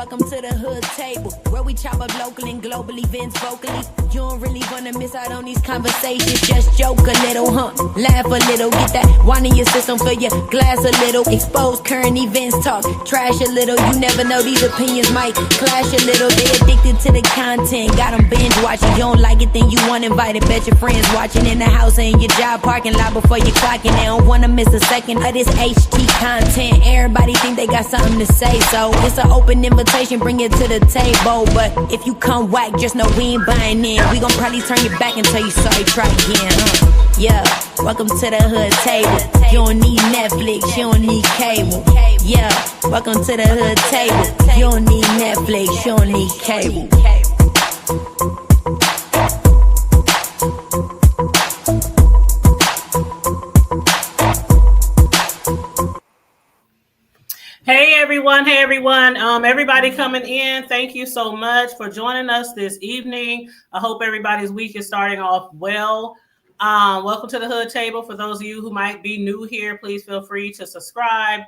Welcome to the hood table, where we chop up local and global events vocally. You don't really wanna miss out on these conversations. Just joke a little, laugh a little. Get that wine in your system, fill your glass a little. Expose current events, talk trash a little. You never know, these opinions might clash a little. They addicted to the content, got them binge watching. You don't like it, then you want invited. Bet your friends watching in the house or in your job parking lot before you clocking. They don't wanna miss a second of this HT content. Everybody think they got something to say, so it's an open invitation, bring it to the table. But if you come whack, just know we ain't buying in. We gon' probably turn your back and tell you sorry, try again. Yeah, welcome to the hood table. You don't need Netflix, you don't need cable. Yeah, welcome to the hood table. You don't need Netflix, you don't need cable. Hey everyone, everybody coming in, thank you so much for joining us this evening. I hope everybody's week is starting off well. Welcome to the Hood Table. For those of you who might be new here, please feel free to subscribe.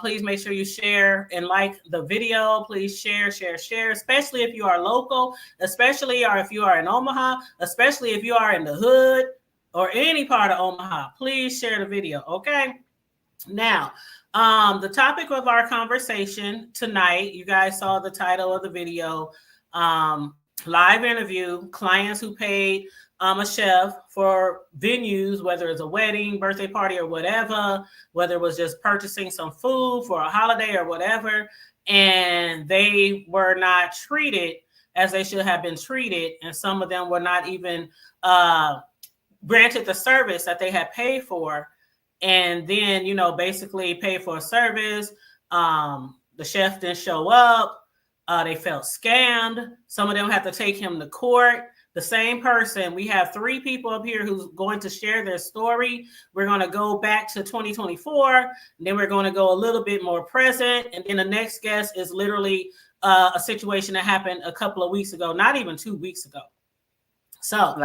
Please make sure you share and like the video. Please share, especially if you are local, especially or if you are in Omaha, especially if you are in the hood or any part of Omaha. Please share the video, okay? Now, the topic of our conversation tonight, you guys saw the title of the video, live interview, clients who paid a chef for venues, whether it's a wedding, birthday party, or whatever, whether it was just purchasing some food for a holiday or whatever, and they were not treated as they should have been treated, and some of them were not even granted the service that they had paid for. And then, you know, basically pay for a service. The chef didn't show up. They felt scammed. Some of them have to take him to court. The same person, we have 3 people up here who's going to share their story. We're going to go back to 2024. And then we're going to go a little bit more present. And then the next guest is literally a situation that happened a couple of weeks ago, not even 2 weeks ago. So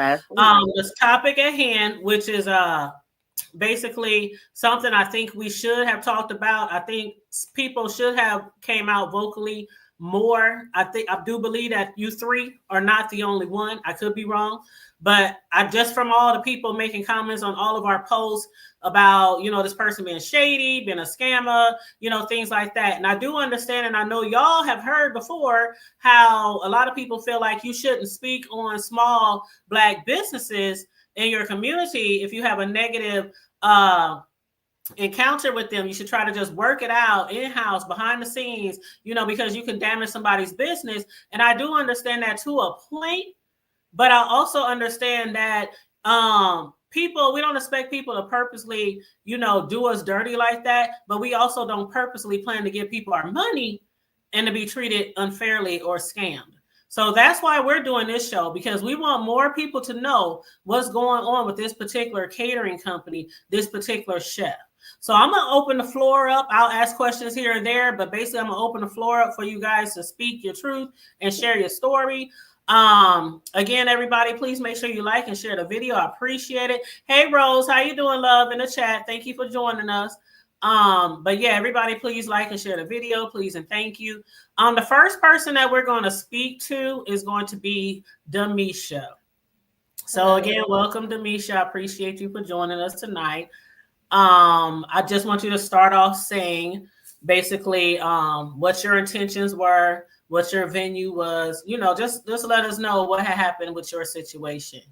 this topic at hand, which is basically something I think we should have talked about. I think people should have came out vocally more. I do believe that you 3 are not the only one. I could be wrong, but I just from all the people making comments on all of our posts about, you know, this person being shady, being a scammer, you know, things like that. And I do understand, and I know y'all have heard before how a lot of people feel like you shouldn't speak on small Black businesses in your community. If you have a negative encounter with them, you should try to just work it out in-house, behind the scenes, you know, because you can damage somebody's business. And I do understand that to a point, but I also understand that we don't expect people to purposely, you know, do us dirty like that, but we also don't purposely plan to give people our money and to be treated unfairly or scammed. So that's why we're doing this show, because we want more people to know what's going on with this particular catering company, this particular chef. So I'm going to open the floor up. I'll ask questions here and there, but basically I'm going to open the floor up for you guys to speak your truth and share your story. Again, everybody, please make sure you like and share the video. I appreciate it. Hey, Rose, how you doing, love, in the chat? Thank you for joining us. But yeah, everybody, please like and share the video, please, and thank you. The first person that we're going to speak to is going to be Demisha. So again, welcome, Demisha. I appreciate you for joining us tonight. I just want you to start off saying basically what your intentions were, what your venue was, you know, just let us know what had happened with your situation.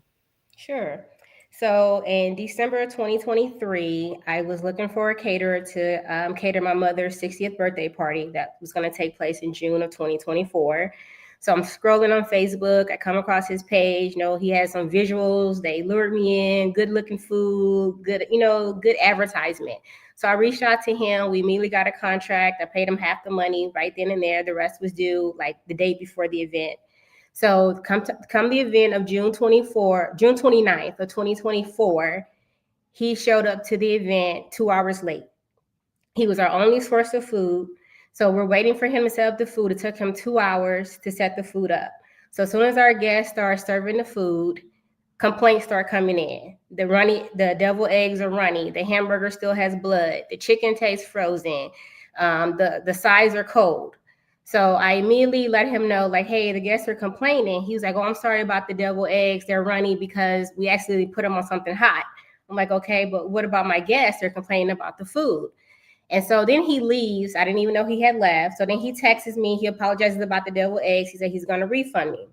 Sure. So in December of 2023, I was looking for a caterer to cater my mother's 60th birthday party that was going to take place in June of 2024. So I'm scrolling on Facebook. I come across his page. You know, he has some visuals. They lured me in. Good looking food. Good, you know, good advertisement. So I reached out to him. We immediately got a contract. I paid him half the money right then and there. The rest was due like the day before the event. So come the event of June 29th of 2024, he showed up to the event 2 hours late. He was our only source of food. So we're waiting for him to set up the food. It took him 2 hours to set the food up. So as soon as our guests start serving the food, complaints start coming in. The deviled eggs are runny. The hamburger still has blood. The chicken tastes frozen. The sides are cold. So I immediately let him know, like, hey, the guests are complaining. He was like, oh, I'm sorry about the deviled eggs. They're runny because we actually put them on something hot. I'm like, okay, but what about my guests? They're complaining about the food. And so then he leaves. I didn't even know he had left. So then he texts me. He apologizes about the deviled eggs. He said he's going to refund me.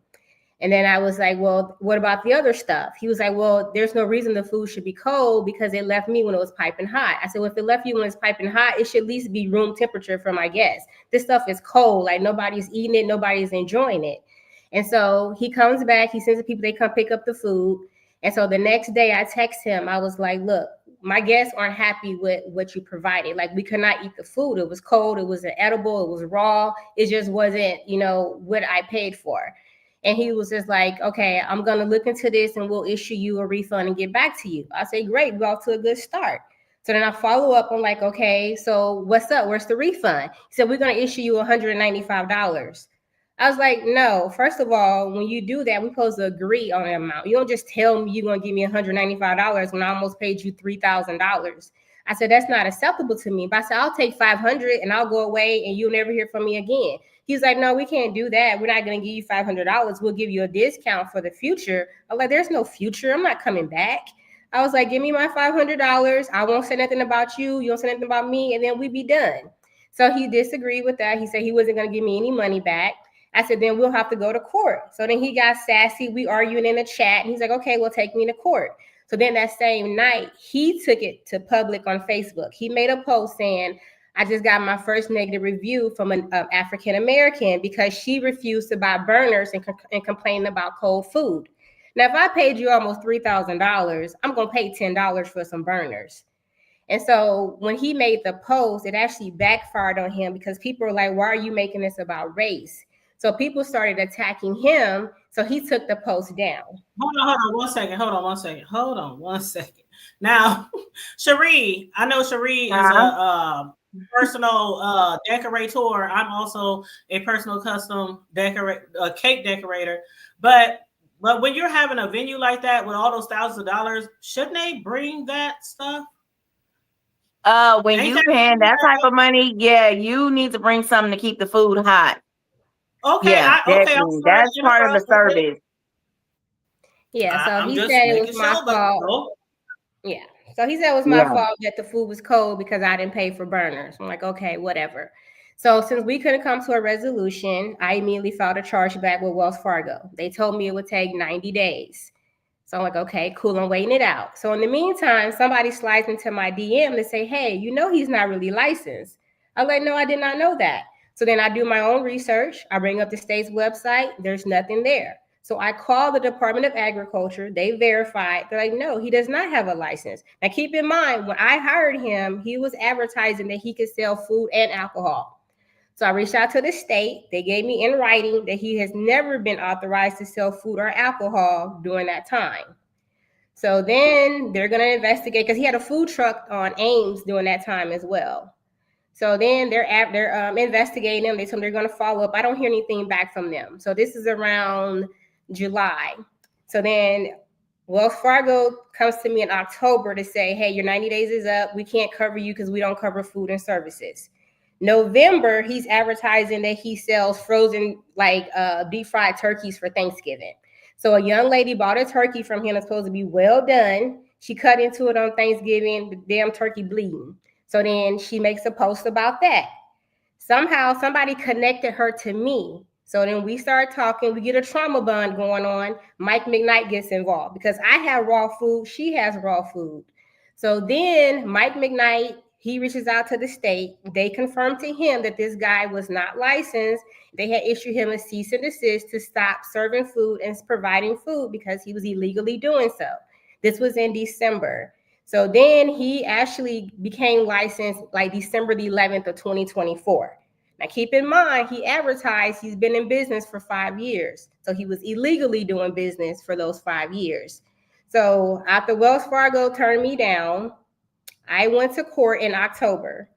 And then I was like, well, what about the other stuff? He was like, well, there's no reason the food should be cold because it left me when it was piping hot. I said, well, if it left you when it's piping hot, it should at least be room temperature for my guests. This stuff is cold. Like nobody's eating it. Nobody's enjoying it. And so he comes back. He sends the people, they come pick up the food. And so the next day I text him. I was like, look, my guests aren't happy with what you provided. Like we could not eat the food. It was cold. It was inedible. It was raw. It just wasn't, what I paid for. And he was just like, okay, I'm going to look into this and we'll issue you a refund and get back to you. I say, great, we're off to a good start. So then I follow up. I'm like, okay, so what's up? Where's the refund? He said, we're going to issue you $195. I was like, no, first of all, when you do that, we're supposed to agree on an amount. You don't just tell me you're going to give me $195 when I almost paid you $3,000. I said, that's not acceptable to me. But I said, I'll take $500 and I'll go away and you'll never hear from me again. He's like, no, we can't do that. We're not going to give you $500. We'll give you a discount for the future. I'm like, there's no future. I'm not coming back. I was like, give me my $500. I won't say nothing about you. You don't say nothing about me. And then we be done. So he disagreed with that. He said he wasn't going to give me any money back. I said, then we'll have to go to court. So then he got sassy. We arguing in the chat. And he's like, okay, well, take me to court. So then that same night, he took it to public on Facebook. He made a post saying, I just got my first negative review from an African-American because she refused to buy burners and complained about cold food. Now, if I paid you almost $3,000, I'm going to pay $10 for some burners. And so when he made the post, it actually backfired on him because people were like, why are you making this about race? So people started attacking him. So he took the post down. Hold on one second. Now, Cherie, I know Cherie is a personal decorator. I'm also a personal custom cake decorator. But when you're having a venue like that with all those thousands of dollars, shouldn't they bring that stuff? When you paying that type of money, yeah, you need to bring something to keep the food hot. Okay, yeah, that's part of the service. Yeah, so he said it was my fault. Yeah, so he said it was my fault that the food was cold because I didn't pay for burners. I'm like, okay, whatever. So since we couldn't come to a resolution, I immediately filed a chargeback with Wells Fargo. They told me it would take 90 days. So I'm like, okay, cool, I'm waiting it out. So in the meantime, somebody slides into my DM to say, hey, he's not really licensed. I'm like, no, I did not know that. So then I do my own research. I bring up the state's website. There's nothing there. So I call the Department of Agriculture. They verified. They're like, no, he does not have a license. Now, keep in mind, when I hired him, he was advertising that he could sell food and alcohol. So I reached out to the state. They gave me in writing that he has never been authorized to sell food or alcohol during that time. So then they're going to investigate because he had a food truck on Ames during that time as well. So then they're investigating them. They told me they're going to follow up. I don't hear anything back from them. So this is around July. So then Wells Fargo comes to me in October to say, hey, your 90 days is up. We can't cover you because we don't cover food and services. November, he's advertising that he sells frozen, deep fried turkeys for Thanksgiving. So a young lady bought a turkey from him that's supposed to be well done. She cut into it on Thanksgiving, the damn turkey bleeding. So then she makes a post about that. Somehow somebody connected her to me. So then we start talking. We get a trauma bond going on. Mike McKnight gets involved because I have raw food. She has raw food. So then Mike McKnight, he reaches out to the state. They confirmed to him that this guy was not licensed. They had issued him a cease and desist to stop serving food and providing food because he was illegally doing so. This was in December. So then he actually became licensed December the 11th of 2024. Now, keep in mind, he advertised he's been in business for 5 years. So he was illegally doing business for those 5 years. So after Wells Fargo turned me down, I went to court in October.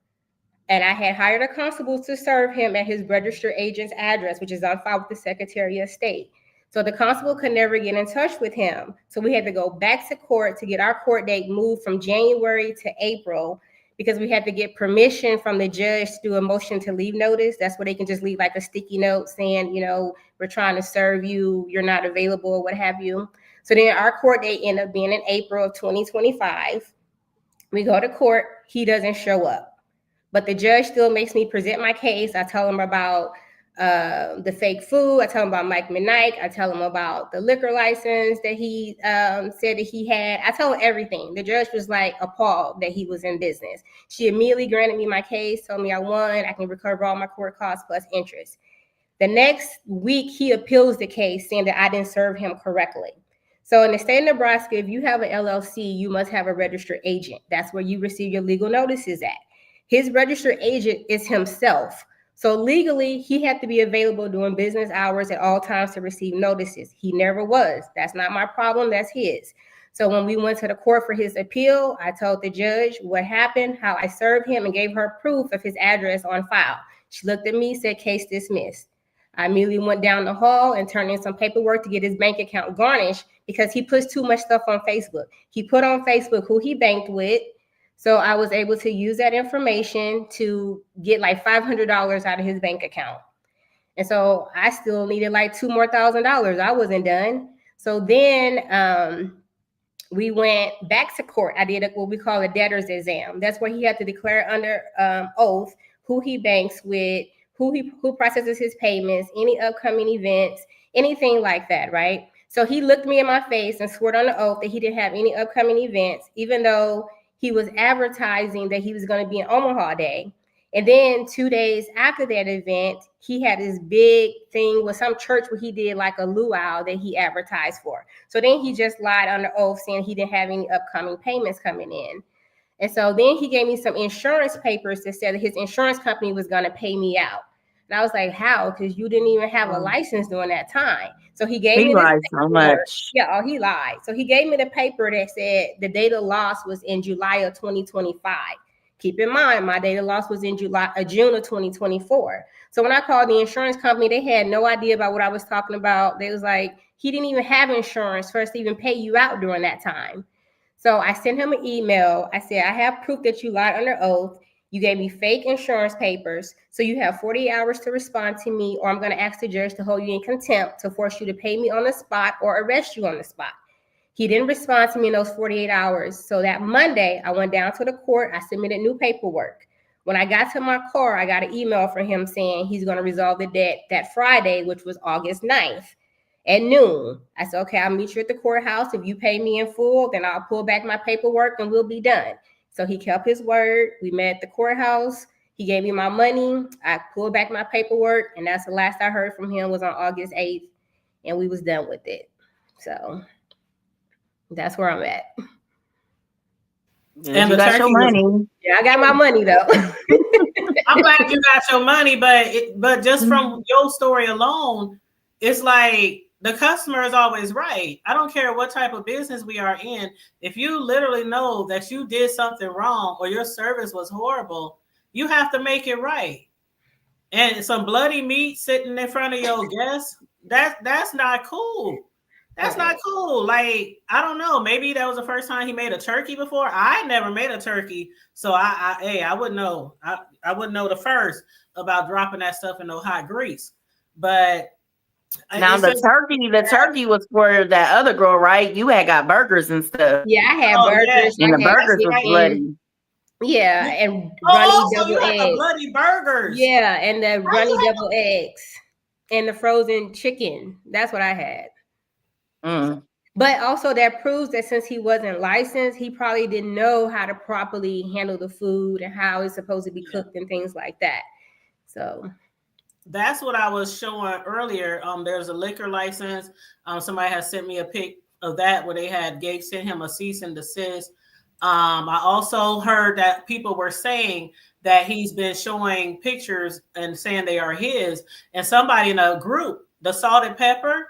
And I had hired a constable to serve him at his registered agent's address, which is on file with the Secretary of State. So the constable could never get in touch with him. So we had to go back to court to get our court date moved from January to April because we had to get permission from the judge to do a motion to leave notice. That's where they can just leave like a sticky note saying, we're trying to serve you, you're not available, or what have you. So then our court date ended up being in April of 2025. We go to court, he doesn't show up, but the judge still makes me present my case. I tell him about the fake food. I tell him about Mike McKnight. I tell him about the liquor license that he said that he had. I tell him everything. The judge was like appalled that he was in business. She immediately granted me my case, told me I won. I can recover all my court costs plus interest. The next week, he appeals the case saying that I didn't serve him correctly. So in the state of Nebraska, if you have an LLC, you must have a registered agent. That's where you receive your legal notices at. His registered agent is himself. So legally, he had to be available during business hours at all times to receive notices. He never was. That's not my problem. That's his. So when we went to the court for his appeal, I told the judge what happened, how I served him, and gave her proof of his address on file. She looked at me, said, case dismissed. I immediately went down the hall and turned in some paperwork to get his bank account garnished because he puts too much stuff on Facebook. He put on Facebook who he banked with. So I was able to use that information to get like $500 out of his bank account. And so I still needed like $2,000 more. I wasn't done. So then we went back to court. I did what we call a debtor's exam. That's where he had to declare under oath who he banks with, who processes his payments, any upcoming events, anything like that, right? So he looked me in my face and swore on the oath that he didn't have any upcoming events, even though he was advertising that he was going to be in Omaha Day. And then 2 days after that event, he had this big thing with some church where he did like a luau that he advertised for. So then he just lied under oath saying he didn't have any upcoming payments coming in. And so then he gave me some insurance papers that said that his insurance company was going to pay me out. And I was like, how? Because you didn't even have a license during that time. So he gave me lied so much. Yeah, he lied. So he gave me the paper that said the date of loss was in July of 2025. Keep in mind, my date of loss was in June of 2024. So when I called the insurance company, they had no idea about what I was talking about. They was like, he didn't even have insurance for us to even pay you out during that time. So I sent him an email. I said, I have proof that you lied under oath. You gave me fake insurance papers. So you have 48 hours to respond to me, or I'm going to ask the judge to hold you in contempt to force you to pay me on the spot or arrest you on the spot. He didn't respond to me in those 48 hours. So that Monday, I went down to the court. I submitted new paperwork. When I got to my car, I got an email from him saying he's going to resolve the debt that Friday, which was August 9th at noon. I said, okay, I'll meet you at the courthouse. If you pay me in full, then I'll pull back my paperwork and we'll be done. So he kept his word. We met at the courthouse. He gave me my money. I pulled back my paperwork. And that's the last I heard from him was on August 8th. And we was done with it. So that's where I'm at. And you got your money. Yeah, I got my money though. I'm glad you got your money, but just from your story alone, it's like the customer is always right. I don't care what type of business we are in. If you literally know that you did something wrong or your service was horrible, you have to make it right. And some bloody meat sitting in front of your guests, that's not cool. That's not cool. Like, I don't know. Maybe that was the first time he made a turkey before. I never made a turkey. So I wouldn't know. I wouldn't know the first about dropping that stuff in no hot grease. But now the turkey was for that other girl, right? You had got burgers and stuff. Yeah, I had burgers. And the burgers was bloody. Yeah, and runny double you eggs. Had the bloody burgers. Yeah, and the runny double eggs and the frozen chicken. That's what I had. But also that proves that since he wasn't licensed, he probably didn't know how to properly handle the food and how it's supposed to be cooked and things like that. So that's what I was showing earlier. There's a liquor license. Somebody has sent me a pic of that where they had sent him a cease and desist. I also heard that people were saying that he's been showing pictures and saying they are his. And somebody in a group, the Salt and Pepper,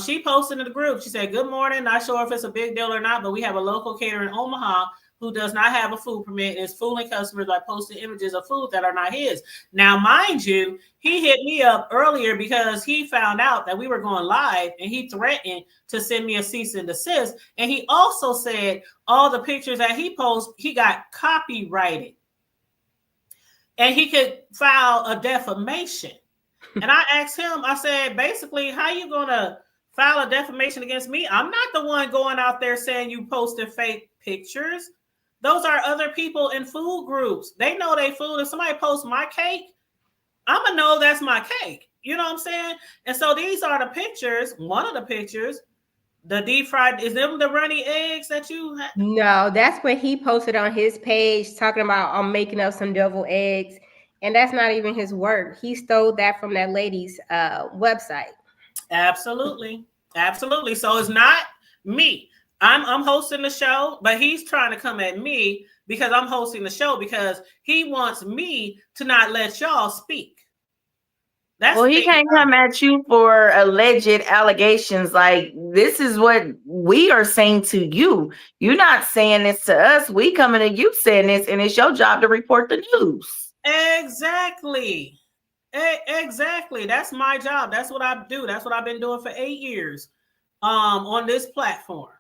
she posted in the group. She said, "Good morning. Not sure if it's a big deal or not, but we have a local caterer in Omaha who does not have a food permit and is fooling customers by posting images of food that are not his. Now, mind you, he hit me up earlier because he found out that we were going live and he threatened to send me a cease and desist. And he also said all the pictures that he posts, he got copyrighted. And he could file a defamation. And I asked him, I said, basically, how you going to file a defamation against me? I'm not the one going out there saying you posted fake pictures. Those are other people in food groups. They know they food. If somebody posts my cake, I'm going to know that's my cake. You know what I'm saying? And so these are the pictures. One of the pictures, the deep fried, is them the runny eggs that you had? No, that's what he posted on his page talking about I'm making up some deviled eggs. And that's not even his work. He stole that from that lady's website. Absolutely. Absolutely. So it's not me. I'm hosting the show, but he's trying to come at me because I'm hosting the show because he wants me to not let y'all speak. Well, he can't come at you for alleged allegations. Like, this is what we are saying to you. You're not saying this to us. We coming to you saying this, and it's your job to report the news. Exactly. Exactly. That's my job. That's what I do. That's what I've been doing for 8 years on this platform,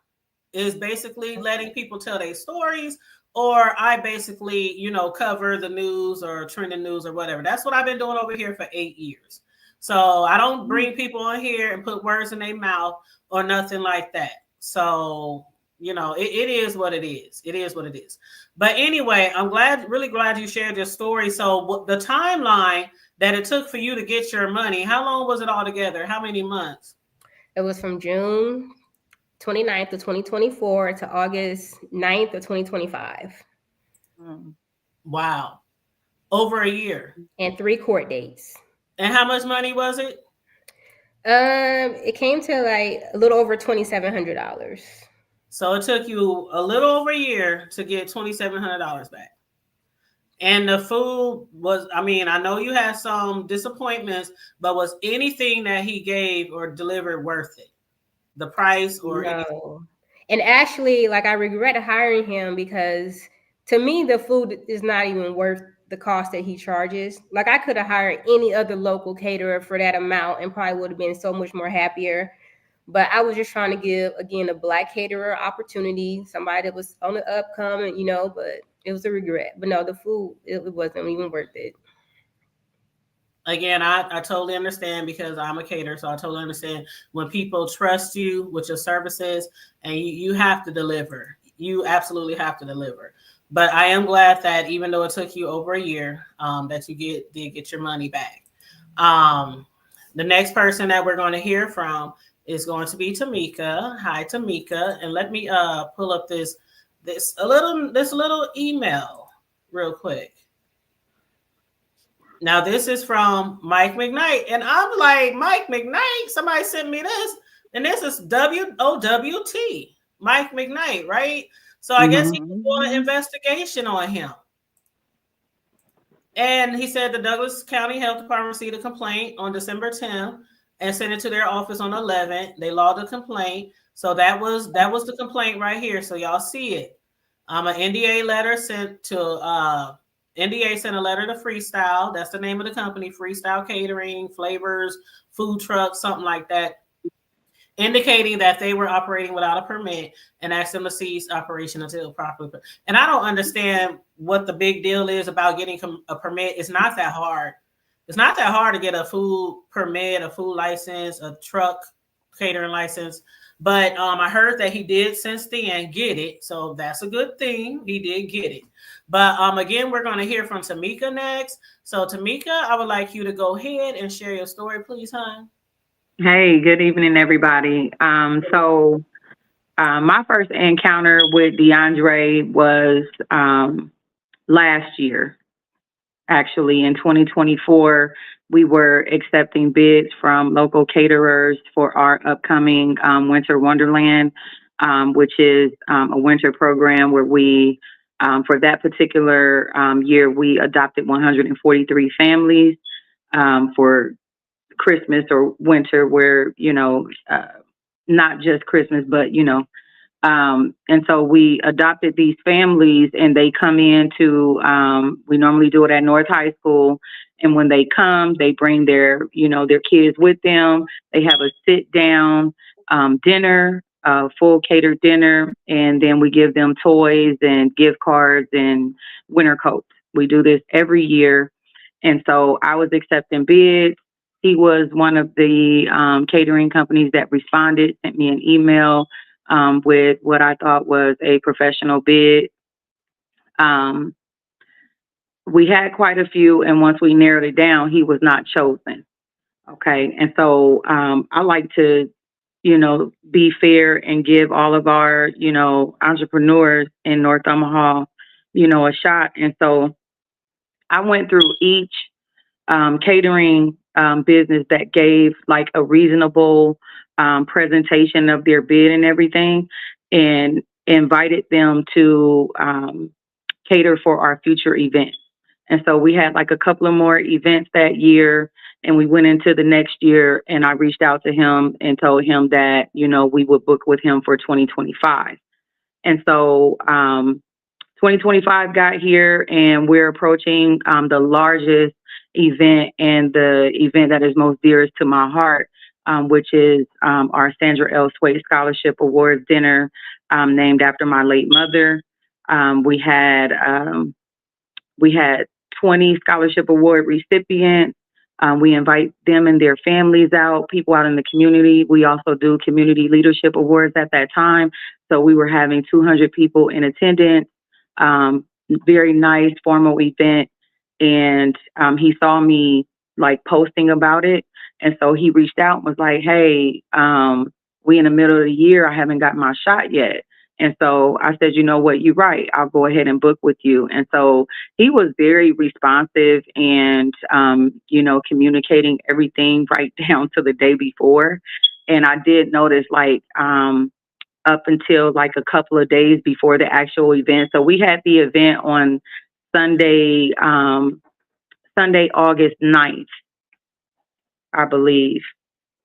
is basically letting people tell their stories, or I basically, cover the news or trending news or whatever. That's what I've been doing over here for 8 years. So I don't bring people on here and put words in their mouth or nothing like that. So, it is what it is. It is what it is. But anyway, I'm really glad you shared your story. So the timeline that it took for you to get your money, how long was it all together? How many months? It was from June 29th of 2024 to August 9th of 2025. Wow. Over a year. And 3 court dates. And how much money was it? It came to like a little over $2,700. So it took you a little over a year to get $2,700 back. And the food was, I know you had some disappointments, but was anything that he gave or delivered worth it? The price or no. anything? And actually, I regret hiring him because to me, the food is not even worth the cost that he charges. I could have hired any other local caterer for that amount and probably would have been so much more happier. But I was just trying to give, again, a Black caterer opportunity, somebody that was on the upcoming, but it was a regret. But no, the food, it wasn't even worth it. Again, I totally understand because I'm a caterer, so I totally understand when people trust you with your services and you have to deliver. You absolutely have to deliver. But I am glad that even though it took you over a year, that you did get your money back. The next person that we're going to hear from is going to be Tamika. Hi, Tamika, and let me pull up this little email real quick. Now, this is from Mike McKnight, and I'm like, Mike McKnight? Somebody sent me this, and this is WOWT, Mike McKnight, right? So I guess he was doing an investigation on him. And he said the Douglas County Health Department received a complaint on December 10th and sent it to their office on 11th. They logged the complaint. So that was the complaint right here. So y'all see it. An NDA letter sent to NDA sent a letter to Freestyle. That's the name of the company, Freestyle Catering, Flavors, Food Truck, something like that, indicating that they were operating without a permit and asked them to cease operation until properly. And I don't understand what the big deal is about getting a permit. It's not that hard. It's not that hard to get a food permit, a food license, a truck catering license. But I heard that he did since then get it. So that's a good thing. He did get it. But again, we're going to hear from Tamika next. So Tamika, I would like you to go ahead and share your story, please, hon. Hey, good evening, everybody. So my first encounter with DeAndre was last year. Actually, in 2024, we were accepting bids from local caterers for our upcoming Winter Wonderland, which is a winter program where we, for that particular year, we adopted 143 families for Christmas or winter, where, not just Christmas, but, And so we adopted these families, and they come into, we normally do it at North High School. And when they come, they bring their kids with them. They have a sit down dinner, full catered dinner. And then we give them toys and gift cards and winter coats. We do this every year. And so I was accepting bids. He was one of the catering companies that responded, sent me an email with what I thought was a professional bid. We had quite a few, and once we narrowed it down, he was not chosen. Okay, and so I like to, be fair and give all of our, entrepreneurs in North Omaha, a shot. And so I went through each catering business that gave like a reasonable presentation of their bid and everything, and invited them to cater for our future events. And so we had like a couple of more events that year, and we went into the next year, and I reached out to him and told him that, we would book with him for 2025. And so 2025 got here, and we're approaching the largest event, and the event that is most dearest to my heart, which is our Sandra L. Swait Scholarship Awards dinner, named after my late mother. We had 20 scholarship award recipients. We invite them and their families out, people out in the community. We also do community leadership awards at that time. So we were having 200 people in attendance. Very nice formal event. And he saw me like posting about it. And so he reached out and was like, hey, we in the middle of the year, I haven't got my shot yet. And so I said, you know what, you're right. I'll go ahead and book with you. And so he was very responsive and, communicating everything right down to the day before. And I did notice like up until like a couple of days before the actual event. So we had the event on Sunday, August 9th, I believe.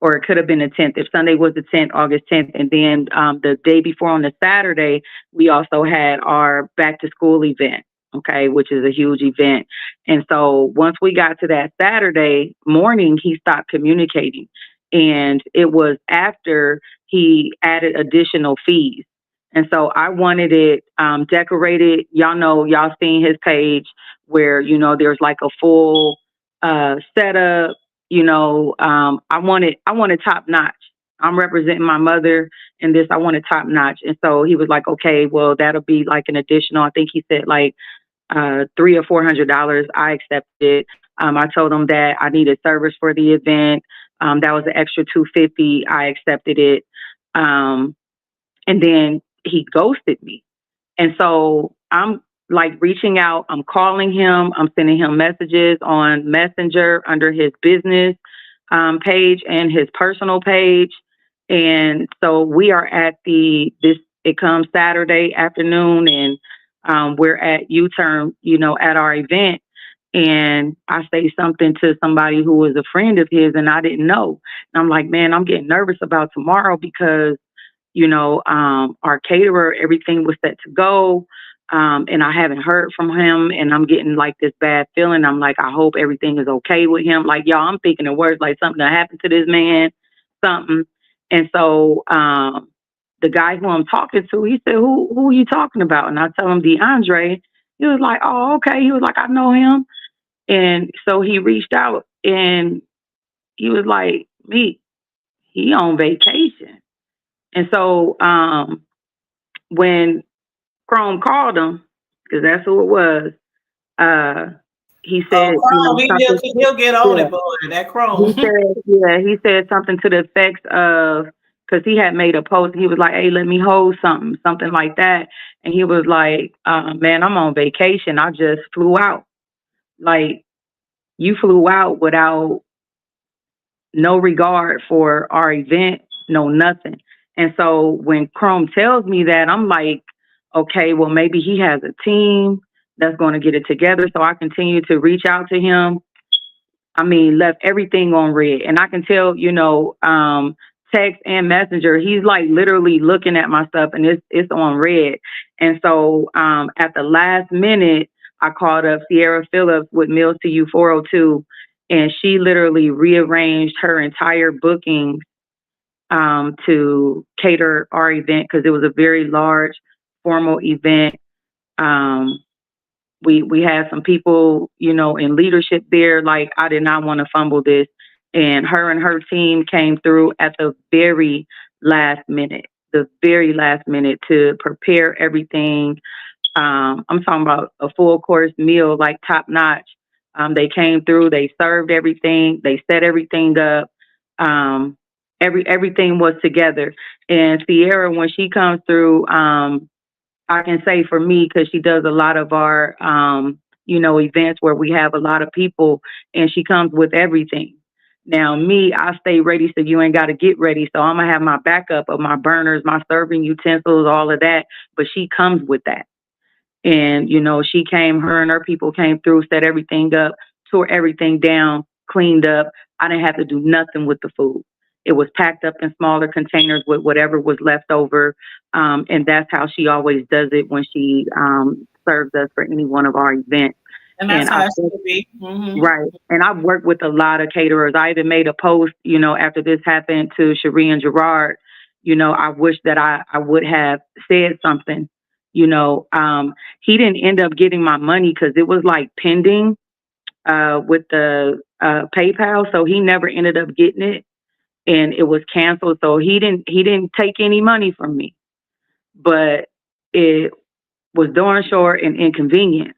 Or it could have been the 10th. If Sunday was the 10th, August 10th. And then the day before on the Saturday, we also had our back to school event, okay, which is a huge event. And so once we got to that Saturday morning, he stopped communicating. And it was after he added additional fees. And so I wanted it decorated. Y'all seen his page where, there's like a full setup. I wanted top notch. I'm representing my mother in this. I wanted top notch. And so he was like, okay, well, that'll be like an additional, I think he said like $300 or $400. I accepted it. I told him that I needed service for the event. That was an extra $250. I accepted it. And then he ghosted me. And so I'm like reaching out, I'm calling him, I'm sending him messages on Messenger under his business page and his personal page. And so we are at it comes Saturday afternoon, and we're at U-Turn, at our event. And I say something to somebody who was a friend of his, and I didn't know. And I'm like, man, I'm getting nervous about tomorrow because, our caterer, everything was set to go. And I haven't heard from him, and I'm getting like this bad feeling. I'm like, I hope everything is okay with him. Like, y'all, I'm thinking of words like something that happened to this man, something. And so the guy who I'm talking to, he said, who are you talking about? And I tell him DeAndre. He was like, oh, okay. He was like, I know him. And so he reached out, and he was like, me, he on vacation. And so when Chrome called him, because that's who it was, he said, he'll get on it, boy, that Chrome. He said something to the effects of, because he had made a post, he was like, hey, let me hold something like that. And he was like, man, I'm on vacation. I just flew out. Like, you flew out without no regard for our event, no nothing. And so when Chrome tells me that, I'm like, okay, well, maybe he has a team that's going to get it together. So I continue to reach out to him. I mean, left everything on red. And I can tell, text and messenger. He's like literally looking at my stuff, and it's on red. And so at the last minute, I called up Sierra Phillips with Meals to You 402, and she literally rearranged her entire booking to cater our event, because it was a very large formal event. We had some people, in leadership there. Like, I did not want to fumble this. And her team came through at the very last minute to prepare everything. I'm talking about a full course meal, like top notch. They came through, they served everything, they set everything up. Everything was together. And Sierra, when she comes through, I can say for me, because she does a lot of our, events where we have a lot of people, and she comes with everything. Now, me, I stay ready, so you ain't got to get ready. So I'm going to have my backup of my burners, my serving utensils, all of that. But she comes with that. And, she came, her and her people came through, set everything up, tore everything down, cleaned up. I didn't have to do nothing with the food. It was packed up in smaller containers with whatever was left over. And that's how she always does it when she serves us for any one of our events. And that's how it should be. Mm-hmm. Right. And I've worked with a lot of caterers. I even made a post, after this happened, to Cherie and Gerard. I wish that I would have said something. He didn't end up getting my money because it was like pending with the PayPal. So he never ended up getting it, and it was canceled. So he didn't take any money from me, but it was darn sure and inconvenient.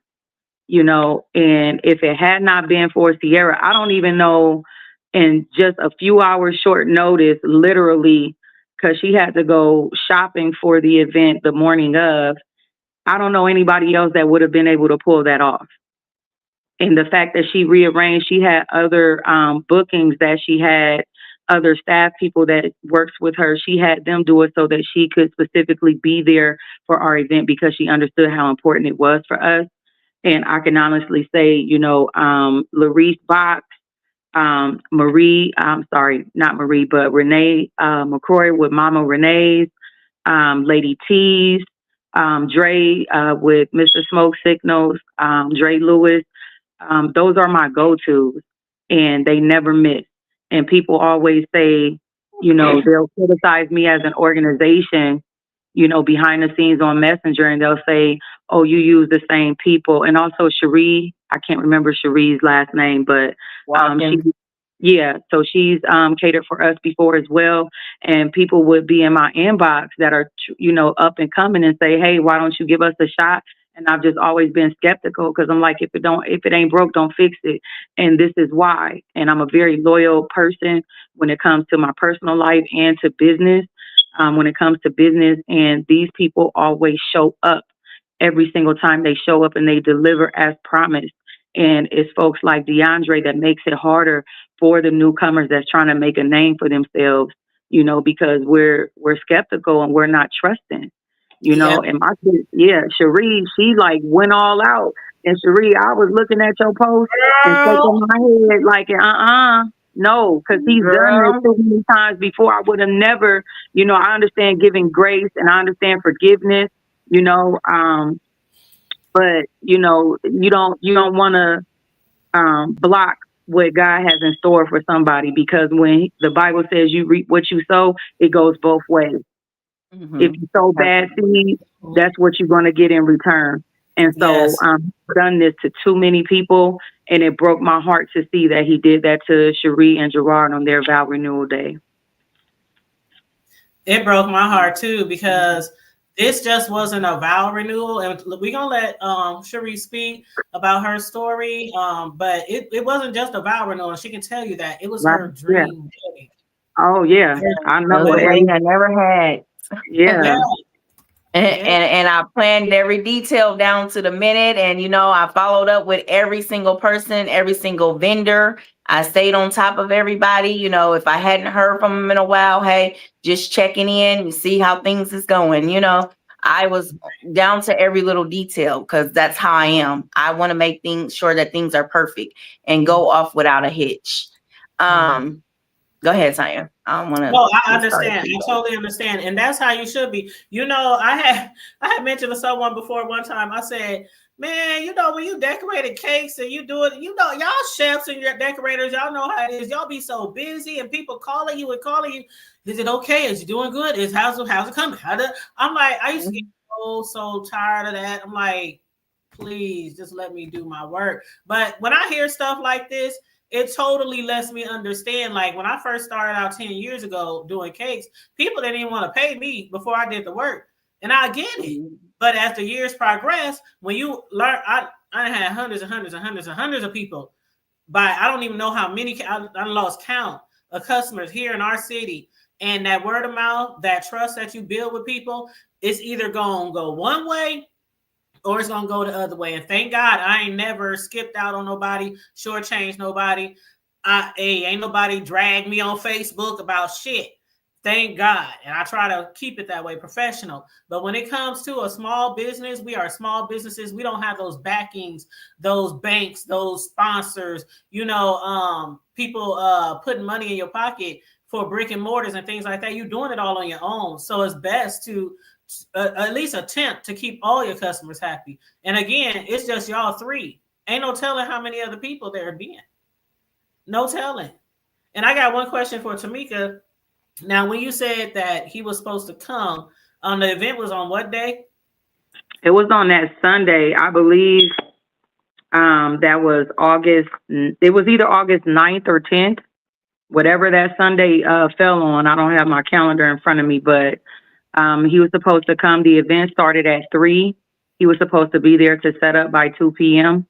And if it had not been for Sierra, I don't even know, in just a few hours short notice, literally, because she had to go shopping for the event the morning of, I don't know anybody else that would have been able to pull that off. And the fact that she rearranged, she had other bookings that she had, other staff people that works with her. She had them do it so that she could specifically be there for our event, because she understood how important it was for us. And I can honestly say, Larice Box, Renee McCrory with Mama Renee's, Lady T's, Dre with Mr. Smoke Signals, Dre Lewis. Those are my go-tos, and they never miss. And people always say, they'll criticize me as an organization, behind the scenes on Messenger, and they'll say, oh, you use the same people. And also Cherie, I can't remember Cherie's last name, but so she's catered for us before as well. And people would be in my inbox that are, up and coming and say, hey, why don't you give us a shot? And I've just always been skeptical, because I'm like, if it ain't broke, don't fix it. And this is why. And I'm a very loyal person when it comes to my personal life and to business. When it comes to business, and these people always show up every single time they show up, and they deliver as promised. And it's folks like DeAndre that makes it harder for the newcomers that's trying to make a name for themselves, because we're skeptical and we're not trusting, and my kids, Cherie, she like went all out. And Cherie, I was looking at your post and shaking my head like, no, because he's done this so many times before. I would have never, I understand giving grace and I understand forgiveness, but you don't want to block what God has in store for somebody, because when the Bible says you reap what you sow, it goes both ways. Mm-hmm. If you sow bad seeds, that's what you're going to get in return. And so I've done this to too many people, and it broke my heart to see that he did that to Cherie and Gerard on their vow renewal day. It broke my heart too, because this just wasn't a vow renewal. And we're going to let Cherie speak about her story. But it wasn't just a vow renewal. And she can tell you that it was her dream day. Oh, yeah. I know. I never had. Yeah. And I planned every detail down to the minute. And, I followed up with every single person, every single vendor. I stayed on top of everybody. If I hadn't heard from them in a while, hey, just checking in and see how things is going. I was down to every little detail, because that's how I am. I want to make sure that things are perfect and go off without a hitch. Go ahead, Tanya. I don't want to. No, I understand. I totally understand, and that's how you should be. I had mentioned to someone before one time. I said, "Man, when you decorated cakes and you do it, y'all chefs and your decorators, y'all know how it is. Y'all be so busy, and people calling you. Is it okay? Is you doing good? How's it coming? I'm like, I used to get so tired of that. I'm like, please just let me do my work. But when I hear stuff like this, it totally lets me understand. Like when I first started out 10 years ago doing cakes, people didn't even want to pay me before I did the work. And I get it. But as the years progress, when you learn, I had hundreds and hundreds and hundreds and hundreds of people. I don't even know how many, I lost count of customers here in our city. And that word of mouth, that trust that you build with people, it's either going to go one way or it's gonna go the other way. And thank God I ain't never skipped out on nobody, shortchanged nobody. Ain't nobody dragged me on Facebook about shit. Thank God. And I try to keep it that way, professional. But when it comes to a small business, we are small businesses. We don't have those backings, those banks, those sponsors, people putting money in your pocket for brick and mortars and things like that. You're doing it all on your own. So it's best to at least attempt to keep all your customers happy. And again, it's just y'all three. Ain't no telling how many other people there have been. No telling. And I got one question for Tamika. Now, when you said that he was supposed to come, the event was on what day? It was on that Sunday, I believe. That was August. It was either August 9th or 10th, whatever that Sunday fell on. I don't have my calendar in front of me, but he was supposed to come. The event started at 3. He was supposed to be there to set up by 2 p.m.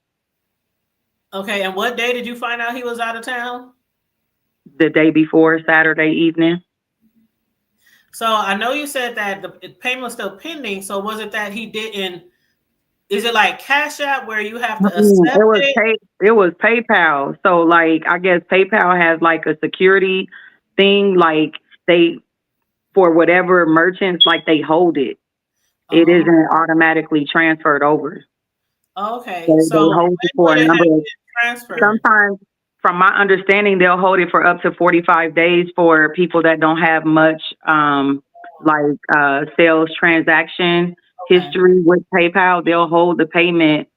Okay, and what day did you find out he was out of town? The day before, Saturday evening. So I know you said that the payment was still pending. So was it that he didn't? Is it like Cash App where you have to accept it? It was PayPal. So like, I guess PayPal has like a security thing. Like for whatever merchants, like they hold it. It isn't automatically transferred over. Okay. So they hold it for a number of sometimes, from my understanding, they'll hold it for up to 45 days for people that don't have much sales transaction history with PayPal. They'll hold the payment.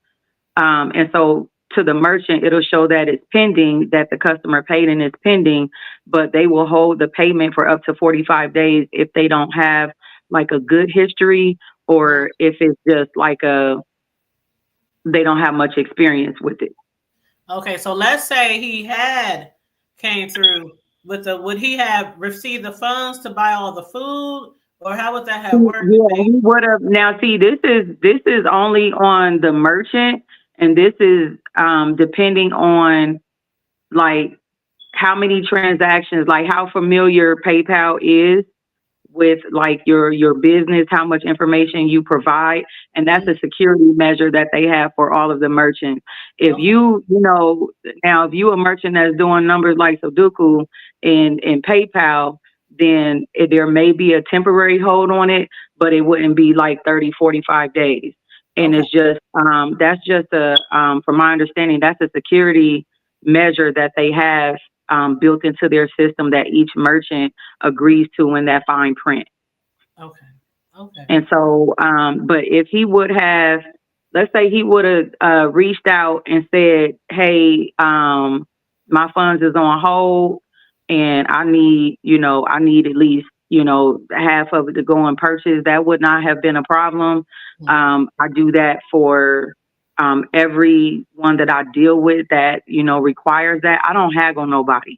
And so to the merchant, it'll show that it's pending, that the customer paid and it's pending, but they will hold the payment for up to 45 days if they don't have like a good history, or if it's just like they don't have much experience with it. Okay, so let's say he had came through with would he have received the funds to buy all the food, or how would that have worked? Yeah, he would have. Now, see, this is only on the merchant, and this is depending on like how many transactions, like how familiar PayPal is with like your business, how much information you provide. And that's a security measure that they have for all of the merchants. If now if you a merchant that's doing numbers like Sudoku in PayPal, then there may be a temporary hold on it, but it wouldn't be like 30, 45 days. And it's just, that's just from my understanding, that's a security measure that they have built into their system that each merchant agrees to in that fine print. Okay. And so, but if he would have, let's say he would have reached out and said, hey, my funds is on hold and I need at least, half of it to go and purchase, that would not have been a problem. I do that for everyone that I deal with that, requires that. I don't haggle nobody.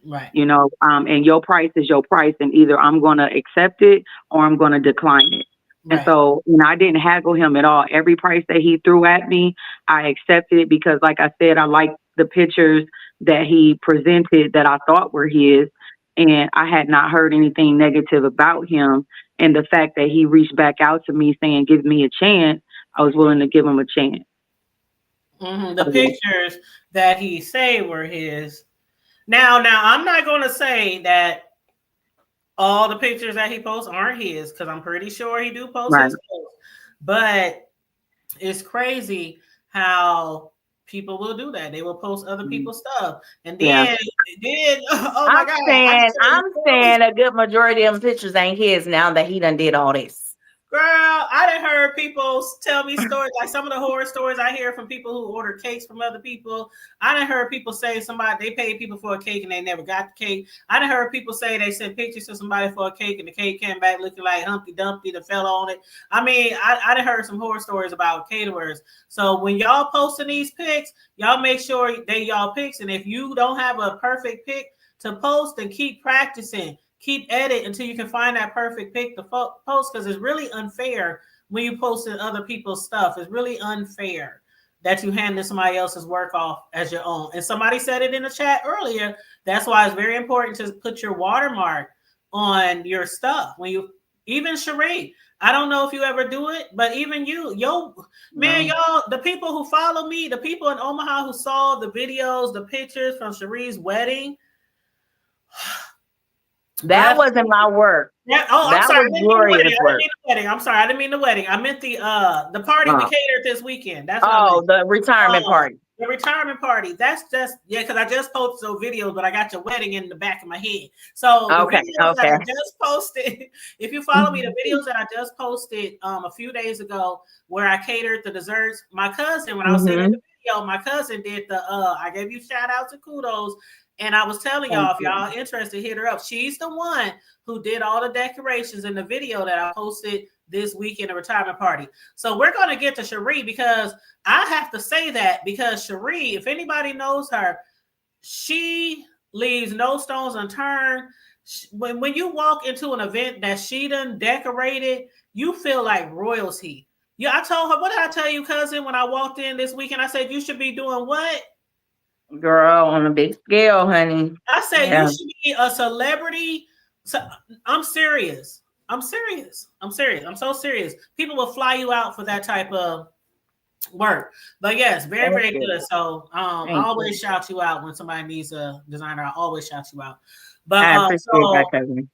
Right. And your price is your price, and either I'm going to accept it or I'm going to decline it. Right. And so, I didn't haggle him at all. Every price that he threw at me, I accepted it because, like I said, I liked the pictures that he presented that I thought were his, and I had not heard anything negative about him. And the fact that he reached back out to me saying, give me a chance, I was willing to give him a chance. Mm-hmm. The pictures that he say were his. Now, I'm not going to say that all the pictures that he posts aren't his, because I'm pretty sure he do post his posts. But it's crazy how people will do that. They will post other people's stuff, and then oh my God, I'm saying a good majority of them pictures ain't his now that he done did all this. Girl, I done heard people tell me stories, like some of the horror stories I hear from people who order cakes from other people. I done heard people say they paid people for a cake and they never got the cake. I done heard people say they sent pictures to somebody for a cake and the cake came back looking like Humpty Dumpty that fell on it. I mean, I done heard some horror stories about caterers. So when y'all posting these pics, y'all make sure they y'all pics. And if you don't have a perfect pic to post, then keep practicing. Keep edit until you can find that perfect pic to post, because it's really unfair when you post other people's stuff. It's really unfair that you hand somebody else's work off as your own. And somebody said it in the chat earlier. That's why it's very important to put your watermark on your stuff. When you, even Sheree, I don't know if you ever do it, but even you, y'all, the people who follow me, the people in Omaha who saw the videos, the pictures from Sheree's wedding. That wasn't my work. I'm sorry. I didn't mean the wedding. I meant the party we catered this weekend. That's the retirement party. The retirement party. That's just because I just posted those videos, but I got your wedding in the back of my head. So the videos that I just posted. If you follow me, the videos that I just posted a few days ago, where I catered the desserts. My cousin, when I was sending the video, my cousin did the. I gave you shout outs and kudos. And I was telling y'all, if y'all interested, hit her up. She's the one who did all the decorations in the video that I posted this weekend, the retirement party. So we're going to get to Sheree, because I have to say that, because Sheree, if anybody knows her, she leaves no stones unturned. When you walk into an event that she done decorated, you feel like royalty. Yeah, I told her, what did I tell you, cousin, when I walked in this weekend? I said, you should be doing what? Girl, on a big scale, honey. I said you should be a celebrity. So, I'm serious. I'm so serious. People will fly you out for that type of work. But yes, very, very good. So I always shout you out when somebody needs a designer. I always shout you out. But I appreciate that, cousin.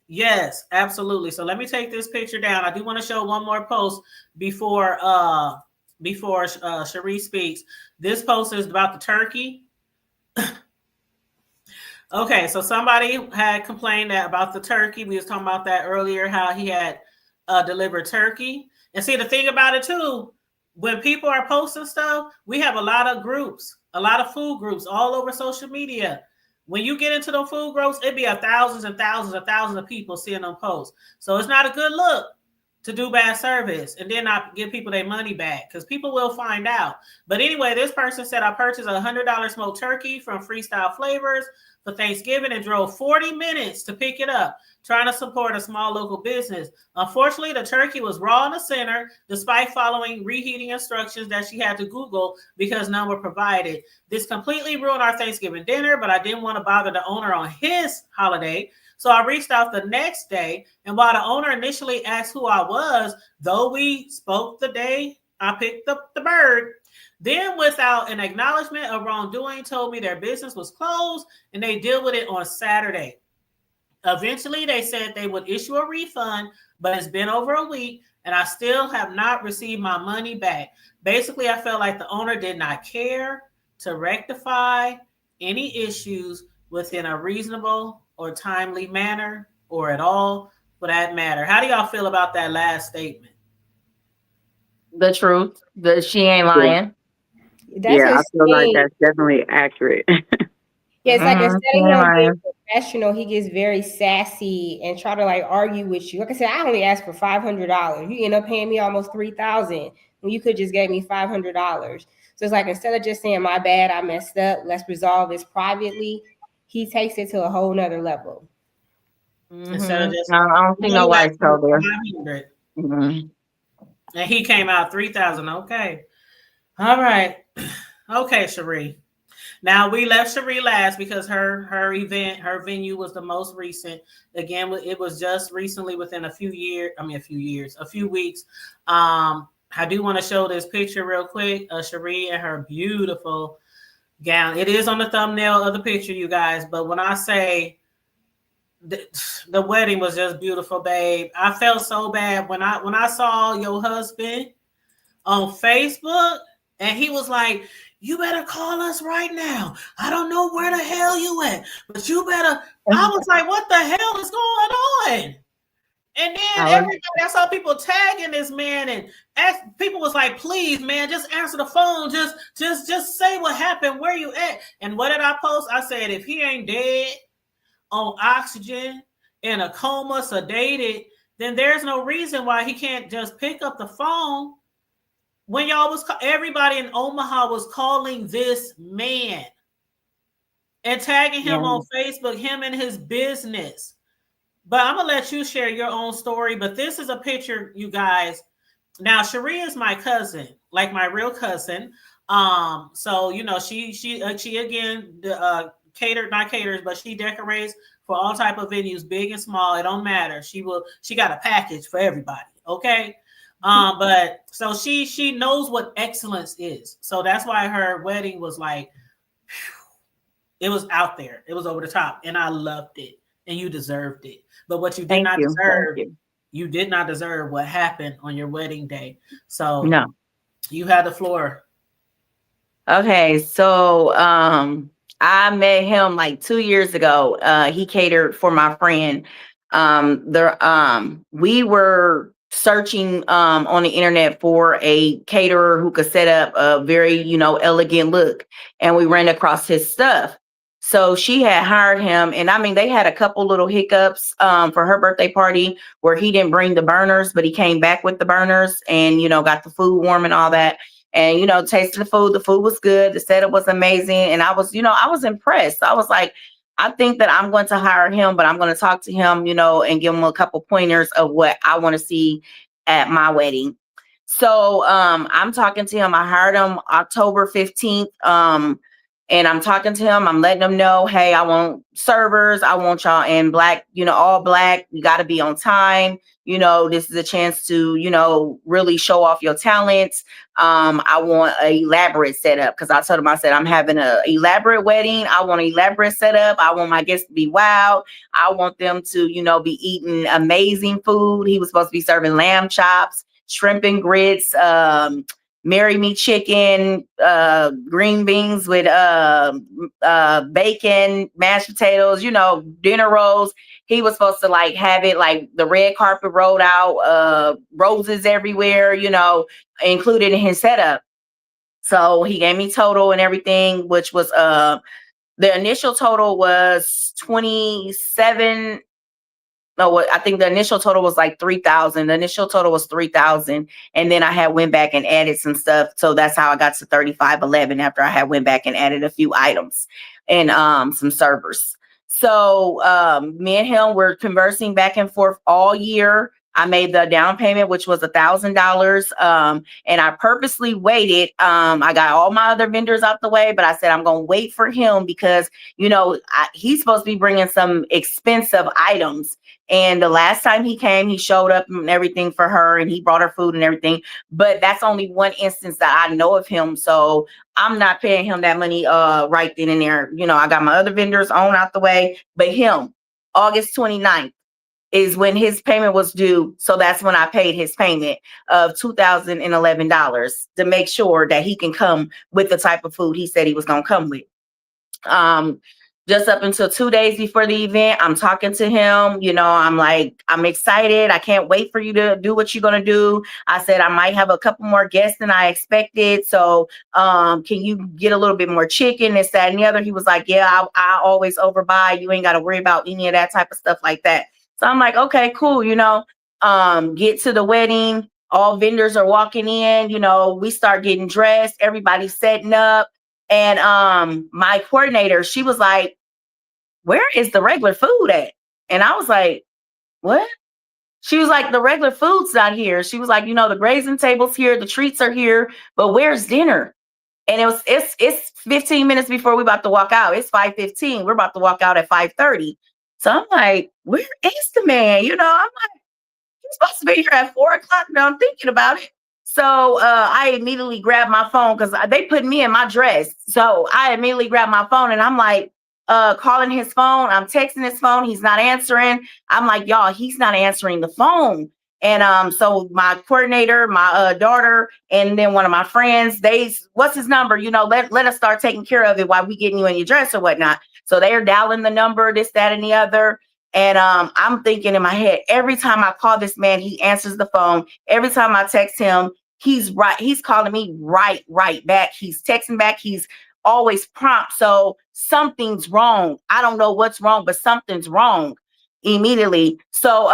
Yes, absolutely. So let me take this picture down. I do want to show one more post before Sheree speaks. This post is about the turkey. Okay, so somebody had complained about the turkey. We was talking about that earlier, how he had delivered turkey. And see, the thing about it too, when people are posting stuff, we have a lot of groups, a lot of food groups all over social media. When you get into the food groups, it'd be thousands and thousands and thousands of people seeing them posts. So it's not a good look to do bad service and then not give people their money back, because people will find out. But anyway, this person said, I purchased a $100 smoked turkey from Freestyle Flavors for Thanksgiving and drove 40 minutes to pick it up, trying to support a small local business. Unfortunately, the turkey was raw in the center, despite following reheating instructions that she had to Google because none were provided. This completely ruined our Thanksgiving dinner, but I didn't want to bother the owner on his holiday. So I reached out the next day, and while the owner initially asked who I was, though we spoke the day I picked up the bird, then without an acknowledgement of wrongdoing, told me their business was closed and they deal with it on Saturday. Eventually, they said they would issue a refund, but it's been over a week and I still have not received my money back. Basically, I felt like the owner did not care to rectify any issues within a reasonable or timely manner, or at all for that matter. How do y'all feel about that last statement? The truth. She ain't lying. I feel like that's definitely accurate. Yeah, it's like instead of him being professional, he gets very sassy and try to like argue with you. Like I said, I only asked for $500. You end up paying me almost $3,000 when you could just gave me $500. So it's like, instead of just saying, my bad, I messed up, let's resolve this privately, he takes it to a whole nother level. Instead of just, I don't see no lights over there. And he came out $3,000. Okay. All right. Okay, Sheree. Now we left Sheree last because her event, her venue was the most recent. Again, it was just recently, within a few weeks. I do want to show this picture real quick of Sheree and her beautiful gown. It is on the thumbnail of the picture, you guys. But when I say the wedding was just beautiful, babe, I felt so bad when I saw your husband on Facebook, and he was like, you better call us right now. I don't know where the hell you at, but you better. I was like, what the hell is going on? And then everybody, I saw people tagging this man, and people was like, please, man, just answer the phone. Just say what happened, where you at. And what did I post? I said, if he ain't dead on oxygen, in a coma, sedated, then there's no reason why he can't just pick up the phone. When y'all was, everybody in Omaha was calling this man and tagging him on Facebook, him and his business. But I'm gonna let you share your own story. But this is a picture, you guys. Now, Cherie is my cousin, like my real cousin. So you know, she again not caters, but she decorates for all type of venues, big and small. It don't matter. She got a package for everybody. Okay. But so she knows what excellence is. So that's why her wedding was like, it was out there. It was over the top, and I loved it, and you deserved it. But what you did not deserve, you did not deserve what happened on your wedding day. So no, you had the floor. Okay, so I met him like 2 years ago. He catered for my friend. We were searching on the internet for a caterer who could set up a very, elegant look, and we ran across his stuff. So she had hired him, and I mean, they had a couple little hiccups for her birthday party where he didn't bring the burners, but he came back with the burners and, got the food warm and all that. And, tasted the food. The food was good. The setup was amazing. And I was, I was impressed. I was like, I think that I'm going to hire him, but I'm going to talk to him, and give him a couple pointers of what I want to see at my wedding. So I'm talking to him. I hired him October 15th. And I'm talking to him. I'm letting him know, hey, I want servers. I want y'all in black, all black. You got to be on time. This is a chance to, really show off your talents. I want an elaborate setup because I told him, I said, I'm having an elaborate wedding. I want an elaborate setup. I want my guests to be wild. I want them to, be eating amazing food. He was supposed to be serving lamb chops, shrimp and grits, marry me chicken, green beans with bacon, mashed potatoes, dinner rolls. He was supposed to like have it like the red carpet rolled out, roses everywhere, included in his setup. So he gave me total and everything, which was the initial total was 27. No, I think the initial total was like 3,000. The initial total was 3,000. And then I had went back and added some stuff. So that's how I got to 3,511 after I had went back and added a few items and some servers. So me and him were conversing back and forth all year. I made the down payment, which was $1,000. And I purposely waited. I got all my other vendors out the way, but I said, I'm going to wait for him because, he's supposed to be bringing some expensive items. And the last time he came, he showed up and everything for her and he brought her food and everything. But that's only one instance that I know of him. So I'm not paying him that money right then and there. I got my other vendors on out the way, but him, August 29th is when his payment was due. So that's when I paid his payment of $2,011 to make sure that he can come with the type of food he said he was going to come with. Just up until 2 days before the event, I'm talking to him. I'm like, I'm excited. I can't wait for you to do what you're going to do. I said, I might have a couple more guests than I expected. So can you get a little bit more chicken, this, that, and the other? He was like, yeah, I always overbuy. You ain't got to worry about any of that type of stuff like that. So I'm like, okay, cool. Get to the wedding. All vendors are walking in. We start getting dressed. Everybody's setting up. And my coordinator, she was like, where is the regular food at? And I was like, what? She was like, the regular food's not here. She was like, the grazing table's here, the treats are here, but where's dinner? And it's 15 minutes before we're about to walk out. It's 5:15. We're about to walk out at 5:30. So I'm like, where is the man? I'm like, he's supposed to be here at 4:00. Now I'm thinking about it. So I immediately grabbed my phone because they put me in my dress. So I immediately grabbed my phone and I'm like, calling his phone. I'm texting his phone. He's not answering. I'm like, y'all, he's not answering the phone. And so my coordinator, my daughter, and then one of my friends, what's his number? You know, let us start taking care of it while we getting you in your dress or whatnot. So they are dialing the number, this, that, and the other. And I'm thinking in my head, every time I call this man, he answers the phone. Every time I text him, he's calling me right back. He's texting back. He's always prompt. So something's wrong. I don't know what's wrong, but something's wrong immediately. So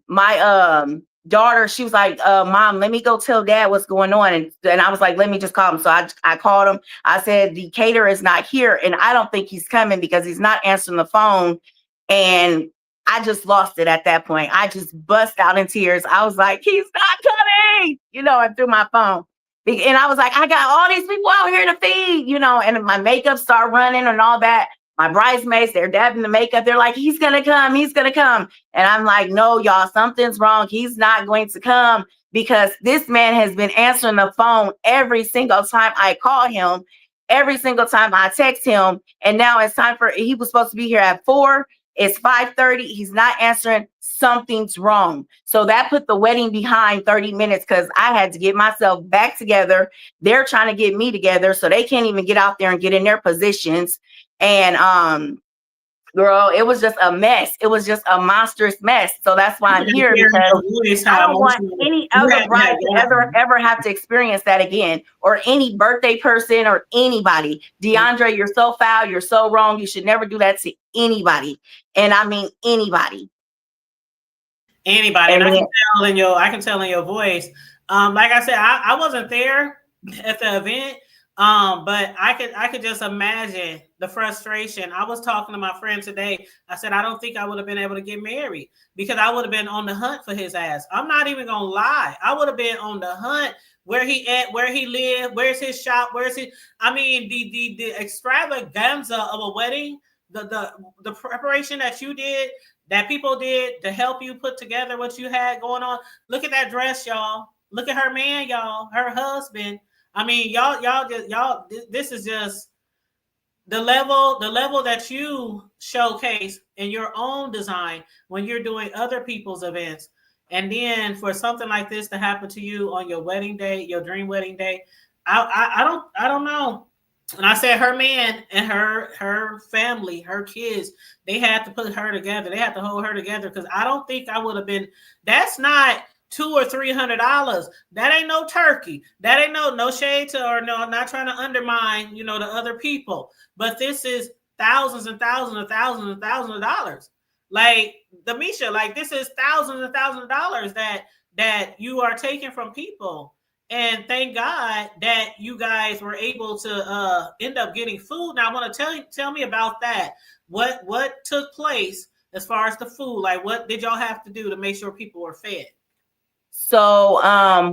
my daughter, she was like, Mom, let me go tell Dad what's going on. And I was like, let me just call him. So I called him. I said, the caterer is not here, and I don't think he's coming because he's not answering the phone. And I just lost it at that point. I just bust out in tears. I was like, he's not coming, you know, and through my phone. And I was like, I got all these people out here to feed, you know, and my makeup started running and all that. My bridesmaids, they're dabbing the makeup. They're like, he's going to come. He's going to come. And I'm like, no, y'all, something's wrong. He's not going to come because this man has been answering the phone every single time I call him, every single time I text him. And now it's time he was supposed to be here at 4. It's 5:30. He's not answering. Something's wrong. So that put the wedding behind 30 minutes because I had to get myself back together. They're trying to get me together. So they can't even get out there and get in their positions. And girl, it was just a mess. It was just a monstrous mess. So that's why I'm here, because I don't want any other bride to ever have to experience that again, or any birthday person or anybody. DeAndre, you're so foul. You're so wrong. You should never do that to anybody. And I mean anybody. Anybody. And I can tell in your voice. Like I said, I wasn't there at the event. But I could just imagine the frustration. I was talking to my friend today. I said, I don't think I would have been able to get married because I would have been on the hunt for his ass. I'm not even gonna lie. I would have been on the hunt. Where he at, where he lived, where's his shop, the extravaganza of a wedding, the preparation that you did, that people did to help you put together what you had going on. Look at that dress, y'all. Look at her man, y'all, her husband. I mean, y'all, this is just the level that you showcase in your own design when you're doing other people's events. And then for something like this to happen to you on your wedding day, your dream wedding day, I don't know. And I said her man and her family, her kids, they had to put her together. They had to hold her together because I don't think I would have been. That's not $200 or $300. That ain't no turkey. That ain't no shade to, or no, I'm not trying to undermine, the other people. But this is thousands and thousands and thousands and thousands of dollars. Like Demisha, like this is thousands and thousands of dollars that you are taking from people. And thank God that you guys were able to end up getting food. Now I want to tell me about that. What took place as far as the food? Like what did y'all have to do to make sure people were fed? So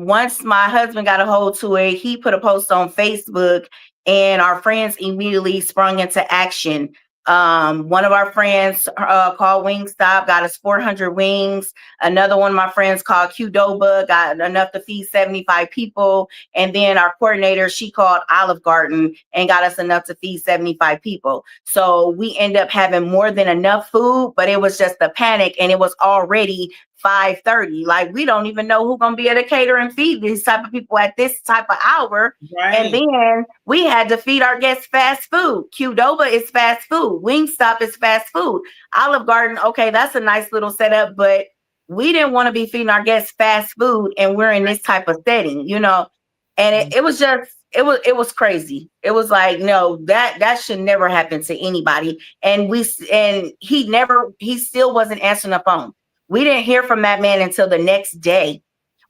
once my husband got a hold to it, he put a post on Facebook and our friends immediately sprung into action. One of our friends called Wingstop, got us 400 wings. Another one of my friends called Qdoba, got enough to feed 75 people. And then our coordinator, she called Olive Garden and got us enough to feed 75 people. So we end up having more than enough food, but it was just a panic and it was already 5:30. Like we don't even know who's gonna be able to cater and feed these type of people at this type of hour. Right. And then we had to feed our guests fast food. Qdoba is fast food. Wingstop is fast food. Olive Garden, okay, that's a nice little setup, but we didn't want to be feeding our guests fast food and we're in this type of setting, And it was just it was crazy. It was like, no, that should never happen to anybody. And he still wasn't answering the phone. We didn't hear from that man until the next day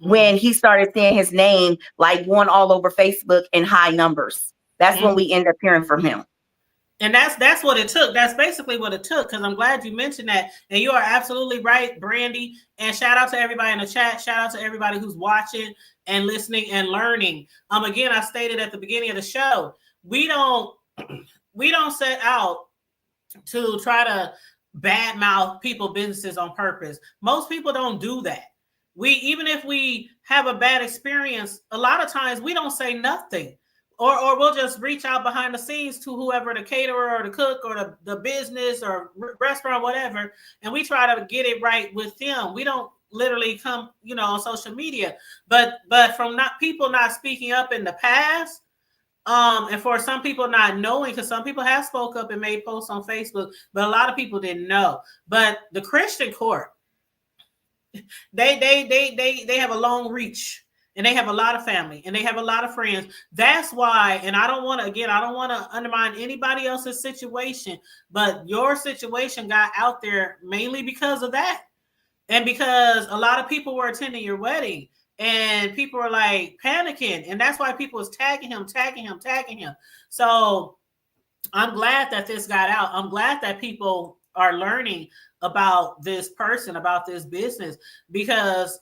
when he started seeing his name like going all over Facebook in high numbers. That's when we ended up hearing from him. And that's what it took. That's basically what it took. Because I'm glad you mentioned that. And you are absolutely right, Brandy. And shout out to everybody in the chat. Shout out to everybody who's watching and listening and learning. Again, I stated at the beginning of the show, we don't set out to try to badmouth people businesses on purpose. Most people don't do that. Even if we have a bad experience, a lot of times we don't say nothing, or we'll just reach out behind the scenes to whoever, the caterer or the cook or the business or restaurant, whatever, and we try to get it right with them. We don't literally come, on social media. But from people not speaking up in the past, and for some people not knowing, because some people have spoke up and made posts on Facebook, but a lot of people didn't know. But the Christian court, they have a long reach, and they have a lot of family, and they have a lot of friends. That's why, and I don't want to undermine anybody else's situation, but your situation got out there mainly because of that. And because a lot of people were attending your wedding, and people were like panicking, and that's why people was tagging him. So I'm glad that this got out. I'm glad that people are learning about this person, about this business, because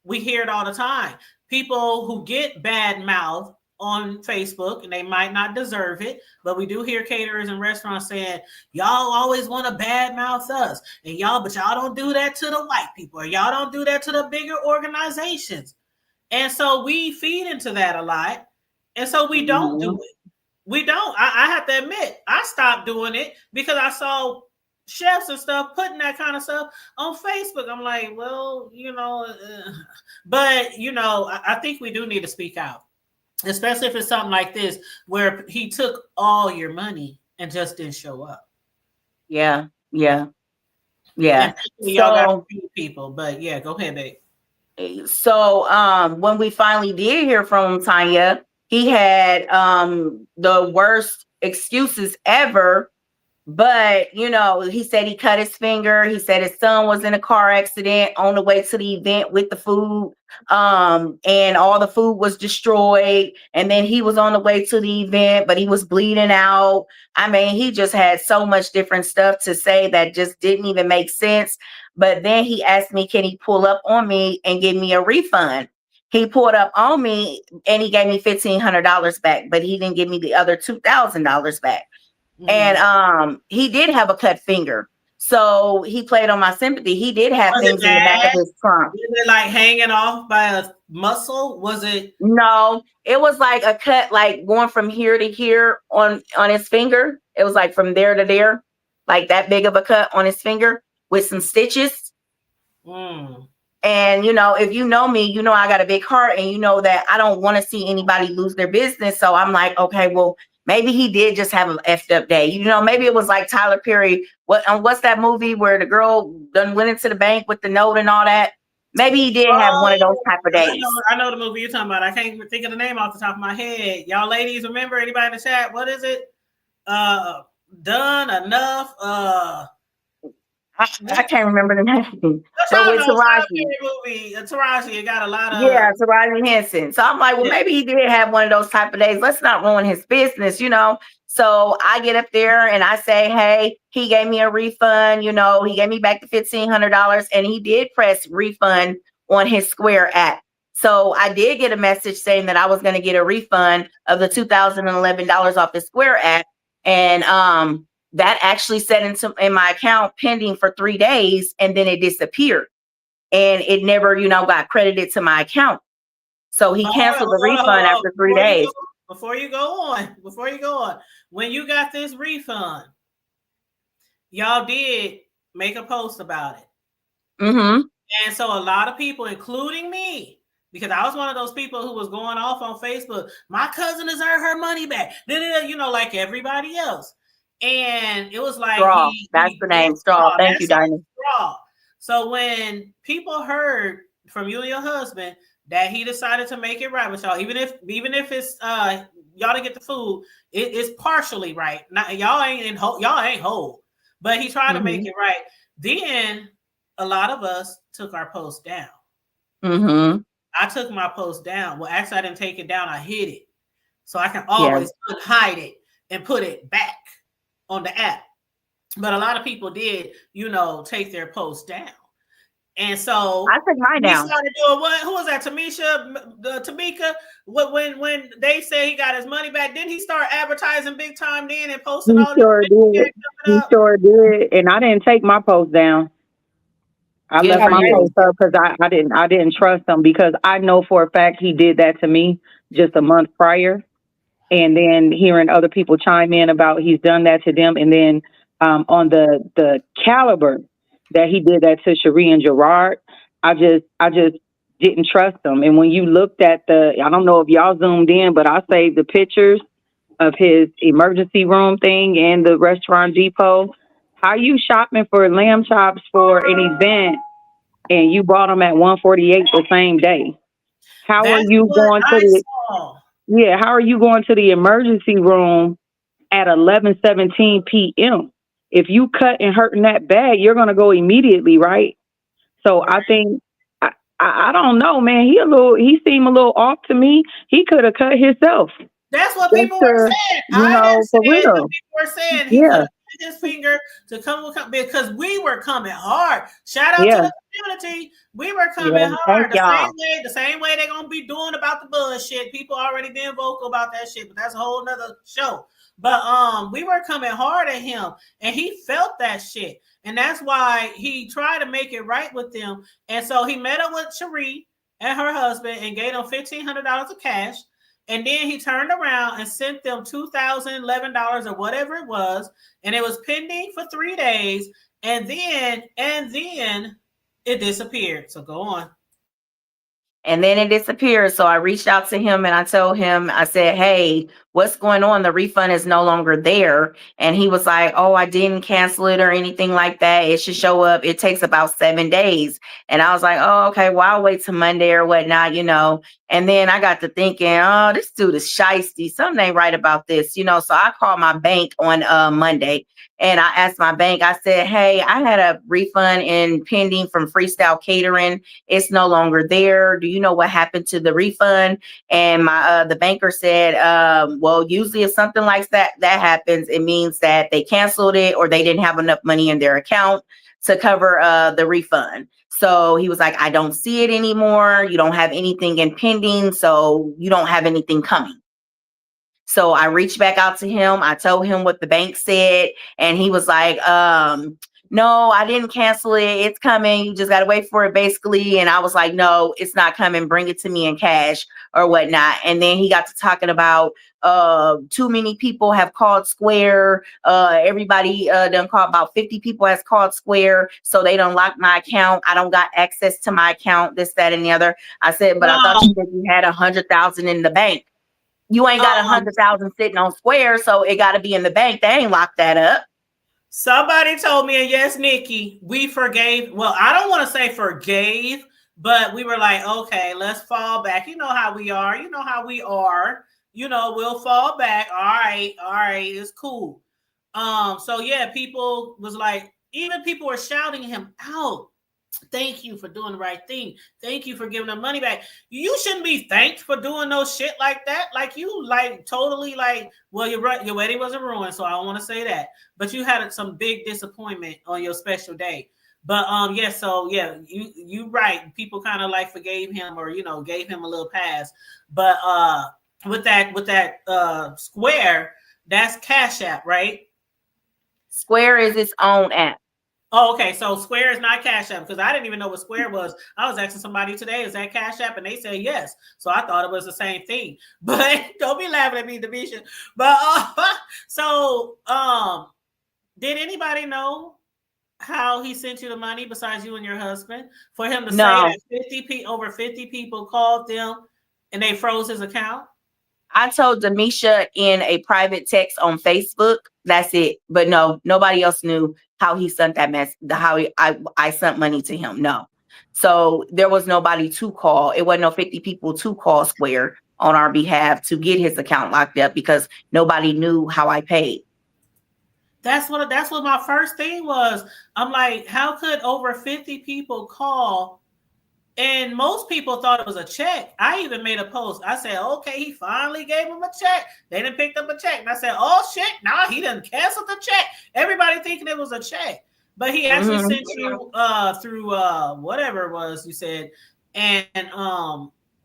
we hear it all the time. People who get bad mouth on Facebook, and they might not deserve it, but we do hear caterers and restaurants saying, y'all always want to bad mouth us, but y'all don't do that to the white people, or y'all don't do that to the bigger organizations. And so we feed into that a lot. And so we don't do it. We don't. I have to admit, I stopped doing it because I saw chefs and stuff putting that kind of stuff on Facebook. I'm like, well, but I think we do need to speak out. Especially if it's something like this, where he took all your money and just didn't show up. Yeah. Y'all got people, but yeah, go ahead, babe. So, when we finally did hear from Tanya, he had the worst excuses ever. But, he said he cut his finger. He said his son was in a car accident on the way to the event with the food. And all the food was destroyed. And then he was on the way to the event, but he was bleeding out. I mean, he just had so much different stuff to say that just didn't even make sense. But then he asked me, can he pull up on me and give me a refund? He pulled up on me and he gave me $1,500 back, but he didn't give me the other $2,000 back. And he did have a cut finger. So he played on my sympathy. He did have things in the back of his trunk. Was it like hanging off by a muscle? Was it? No, it was like a cut, like going from here to here on his finger. It was like from there to there, like that big of a cut on his finger with some stitches. And, if you know me, I got a big heart, and you know that I don't want to see anybody lose their business. So I'm like, okay, well, maybe he did just have an effed up day. Maybe it was like Tyler Perry. What's that movie where the girl done went into the bank with the note and all that? Maybe he did have one of those type of days. I know the movie you're talking about. I can't even think of the name off the top of my head. Y'all ladies, remember? Anybody in the chat? What is it? Done Enough. I can't remember the name. But with Taraji, it got a lot of Taraji Henson. So I'm like, well, maybe he did have one of those type of days. Let's not ruin his business, So I get up there and I say, hey, he gave me a refund. He gave me back the $1,500, and he did press refund on his Square app. So I did get a message saying that I was going to get a refund of the $2,011 off the Square app, and that actually set in my account pending for 3 days, and then it disappeared, and it never, got credited to my account. So he canceled the refund after 3 days. Before you go on, when you got this refund, y'all did make a post about it. And so a lot of people, including me, because I was one of those people who was going off on Facebook, my cousin has earned her money back, like everybody else. And it was like Straw. That's the name. Straw. Thank you, Diamond. Straw. So when people heard from you and your husband that he decided to make it right with y'all, even if it's y'all to get the food, it's partially right. Not y'all ain't whole, but he tried to make it right. Then a lot of us took our post down. I took my post down. Well, actually, I didn't take it down. I hid it, so I can always hide it and put it back on the app. But a lot of people did, take their posts down. And so I took mine down. Started doing what? Who was that? Tamika? When they say he got his money back, didn't he start advertising big time then and posting all this? He sure did. And I didn't take my post down. I left my post up because I didn't trust him, because I know for a fact he did that to me just a month prior. And then hearing other people chime in about he's done that to them. And then on the caliber that he did that to Cherie and Gerard, I just didn't trust him. And when you looked at I don't know if y'all zoomed in, but I saved the pictures of his emergency room thing and the Restaurant Depot. How you shopping for lamb chops for an event and you bought them at 148 the same day? How are That's you what going to I the saw. how are you going to the emergency room at 11:17 p.m.? If you cut and hurting that bad, you're gonna go immediately, right? So I think I don't know, man. He seemed a little off to me. He could have cut himself. That's what Just people were to, saying. you I didn't know, say for it, but real. people were saying he could Yeah, have put his finger to come because we were coming hard. Shout out to yeah, the community. We were coming Yeah, thank hard. y'all. The same way they're gonna be doing about the bullshit. People already been vocal about that shit, but that's a whole nother show. But we were coming hard at him, and he felt that shit. And that's why he tried to make it right with them. And so he met up with Cherie and her husband and gave them $1,500 of cash. And then he turned around and sent them $2,011 or whatever it was. And it was pending for 3 days. And then it disappeared. So go on. And then it disappeared. So I reached out to him and I told him, I said, hey, what's going on? The refund is no longer there. And he was like, oh, I didn't cancel it or anything like that. It should show up. It takes about 7 days. And I was like, oh, okay, well, I'll wait till Monday or whatnot, you know. And then I got to thinking, oh, this dude is shiesty. Something ain't right about this, you know. So I called my bank on Monday. And I asked my bank, I said, hey, I had a refund in pending from Freestyle Catering. It's no longer there. Do you know what happened to the refund? And my the banker said, well, usually if something like that happens, it means that they canceled it or they didn't have enough money in their account to cover the refund. So he was like, I don't see it anymore. You don't have anything in pending, so you don't have anything coming. So I reached back out to him. I told him what the bank said, and he was like, no, I didn't cancel it. It's coming. You just got to wait for it, basically. And I was like, no, it's not coming. Bring it to me in cash or whatnot. And then he got to talking about too many people have called Square. Everybody done called, about 50 people has called Square. So they don't lock my account. I don't got access to my account, this, that, and the other. I said, but I thought you said you had 100,000 in the bank. You ain't got 100,000 sitting on Square, so it got to be in the bank. They ain't locked that up. Somebody told me, and yes, Nikki, we forgave. Well, I don't want to say forgave, but we were like, okay, let's fall back. You know how we are. You know how we are. You know, we'll fall back. All right, it's cool. So yeah, people was like, even people were shouting him out. Thank you for doing the right thing. Thank you for giving them money back. You shouldn't be thanked for doing no shit like that. Like you, like totally, like, well, your wedding wasn't ruined, so I don't want to say that. But you had some big disappointment on your special day. But you right. People kind of like forgave him, or gave him a little pass. But with that Square, that's Cash App, right? Square is its own app. Oh, okay. So Square is not Cash App, because I didn't even know what Square was. I was asking somebody today, is that Cash App? And they said yes. So I thought it was the same thing. But don't be laughing at me, Demisha. But did anybody know how he sent you the money besides you and your husband? For him to say that over 50 people called them and they froze his account? I told Demisha in a private text on Facebook. That's it. But no, nobody else knew how he sent that mess. I sent money to him. No. So there was nobody to call. It wasn't no 50 people to call Square on our behalf to get his account locked up, because nobody knew how I paid. That's what my first thing was. I'm like, how could over 50 people call? And most people thought it was a check. I even made a post. I said, okay, he finally gave him a check. They done picked up a check. And I said, oh, shit, nah, he done canceled the check. Everybody thinking it was a check. But he actually sent you through whatever it was you said. And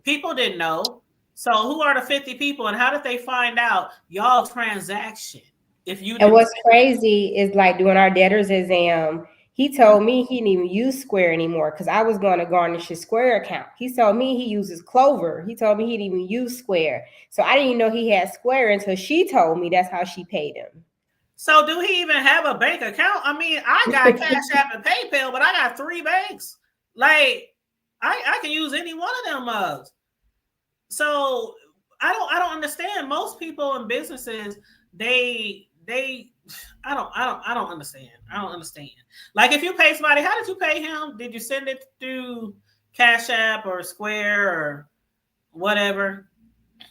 people didn't know. So who are the 50 people, and how did they find out y'all transaction? And what's crazy is, like, doing our debtors exam, he told me he didn't even use Square anymore, because I was going to garnish his Square account. He told me he uses Clover. He told me he didn't even use Square. So I didn't even know he had Square until she told me that's how she paid him. So do he even have a bank account? I mean, I got Cash App and PayPal, but I got 3 banks. Like, I can use any one of them mugs. So I don't understand. Most people in businesses, they I don't understand. I don't understand. Like if you pay somebody, how did you pay him? Did you send it through Cash App or Square or whatever?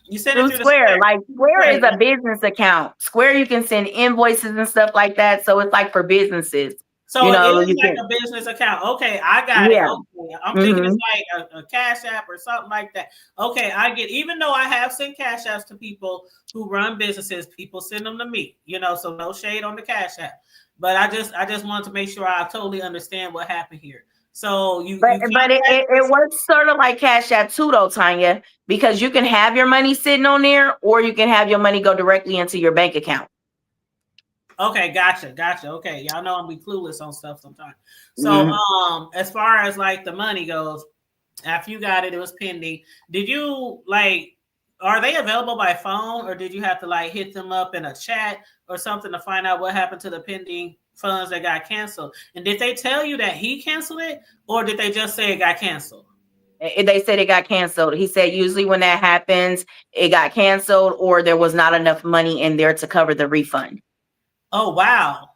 You send it Through through the Square. Square. Like Square Right. is a business account. Square, you can send invoices and stuff like that. So it's like for businesses. So You know, it is you like can, a business account. Okay, I got it. yeah. Okay. I'm thinking it's like a Cash App or something like that. Okay, I get, even though I have sent Cash Apps to people who run businesses, people send them to me, you know, so no shade on the Cash App. But I just wanted to make sure I totally understand what happened here. So But it works sort of like Cash App too, though, Tanya, because you can have your money sitting on there, or you can have your money go directly into your bank account. Okay, gotcha. Okay, y'all know I'm be clueless on stuff sometimes. So, as far as like the money goes, after you got it, it was pending. Did you like? Are they available by phone, or did you have to like hit them up in a chat or something to find out what happened to the pending funds that got canceled? And did they tell you that he canceled it, or did they just say it got canceled? They said it got canceled. He said usually when that happens, it got canceled, or there was not enough money in there to cover the refund. Oh, wow.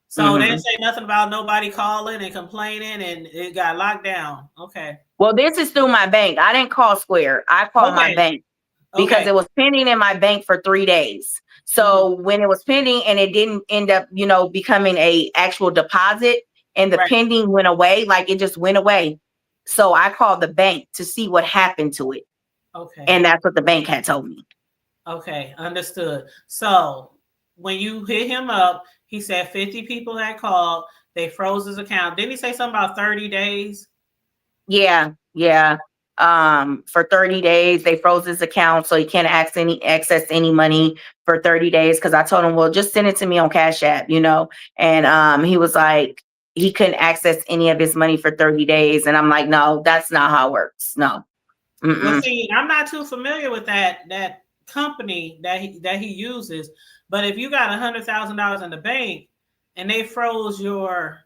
So they didn't say nothing about nobody calling and complaining, and it got locked down. Okay. Well, this is through my bank. I didn't call Square. I called my bank because it was pending in my bank for 3 days. So when it was pending and it didn't end up, you know, becoming a actual deposit, and the pending went away, like it just went away. So I called the bank to see what happened to it. Okay. And that's what the bank had told me. Okay, understood. So when you hit him up, he said 50 people had called. They froze his account. Didn't he say something about 30 days? Yeah. For 30 days, they froze his account, so he can't access any money for 30 days. Because I told him, well, just send it to me on Cash App, you know. And he was like, he couldn't access any of his money for 30 days. And I'm like, no, that's not how it works. No. Well, see, I'm not too familiar with that company that he uses. But if you got $100,000 in the bank and they froze your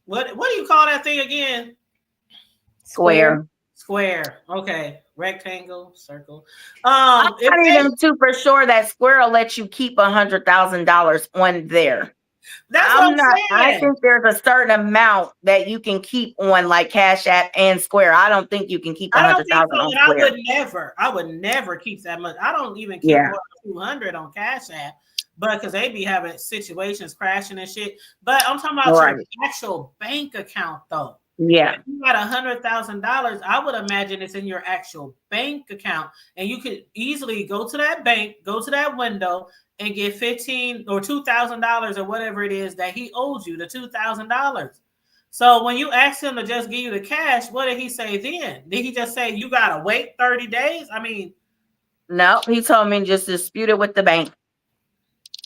what do you call that thing again? Square. Okay. Rectangle, circle. I'm not even super sure that Square will let you keep $100,000 on there. That's what I'm saying. I think there's a certain amount that you can keep on like Cash App and Square. I don't think you can keep 100,000 on Square. I would never keep that much. I don't even keep more than 200 on Cash App, but because they be having situations crashing and shit. But I'm talking about your actual bank account though. Yeah. If you got $100,000, I would imagine it's in your actual bank account, and you could easily go to that bank, go to that window, and get $1,500 or $2,000 or whatever it is that he owes you, the $2,000. So when you asked him to just give you the cash, what did he say then? Did he just say you gotta wait 30 days? I mean, no, he told me just dispute it with the bank.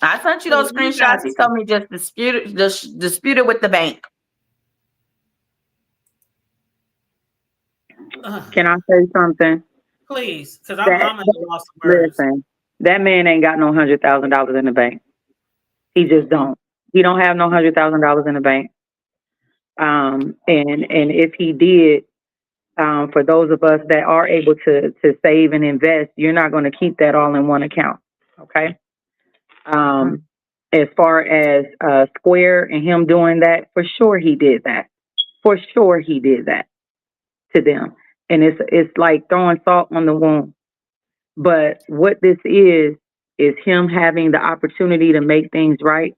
I sent you those screenshots. He told me just dispute it with the bank. Can I say something? Please, because I'm at a loss of words. Listen, that man ain't got no $100,000 in the bank. He just don't. He don't have no $100,000 in the bank. And if he did, for those of us that are able to save and invest, you're not going to keep that all in one account. Okay. As far as Square and him doing that, for sure he did that. For sure he did that to them. And it's like throwing salt on the wound. But what this is him having the opportunity to make things right.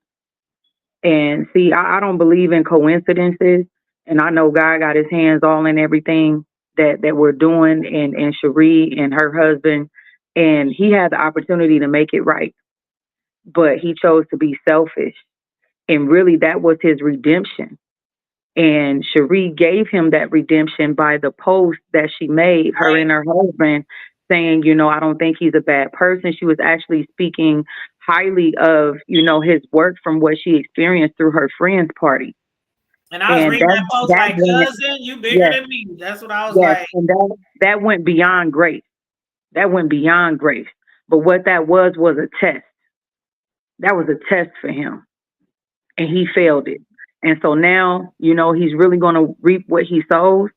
And see, I don't believe in coincidences. And I know God got his hands all in everything that we're doing, and Cherie and her husband. And he had the opportunity to make it right. But he chose to be selfish. And really, that was his redemption. And Cherie gave him that redemption by the post that she made, her and her husband, saying, you know, I don't think he's a bad person. She was actually speaking highly of, you know, his work from what she experienced through her friend's party. And I was reading that post like, cousin, you bigger than me. That's what I was like. And that went beyond grace. That went beyond grace. But what that was a test. That was a test for him. And he failed it. And so now, you know, he's really going to reap what he sows.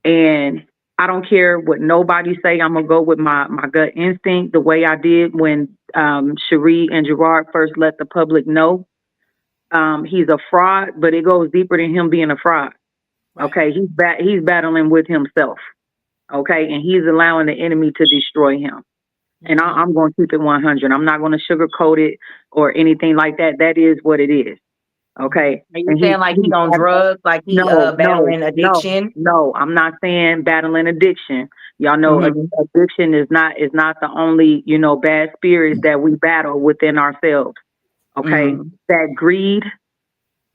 And I don't care what nobody say. I'm going to go with my gut instinct, the way I did when Cherie and Gerard first let the public know. He's a fraud, but it goes deeper than him being a fraud. Right. Okay, he's battling with himself. Okay, and he's allowing the enemy to destroy him. And I'm going to keep it 100. I'm not going to sugarcoat it or anything like that. That is what it is. Okay. Are you saying like he on drugs, like he battling addiction? No, I'm not saying battling addiction. Y'all know addiction is not the only, bad spirits that we battle within ourselves. Okay. That greed,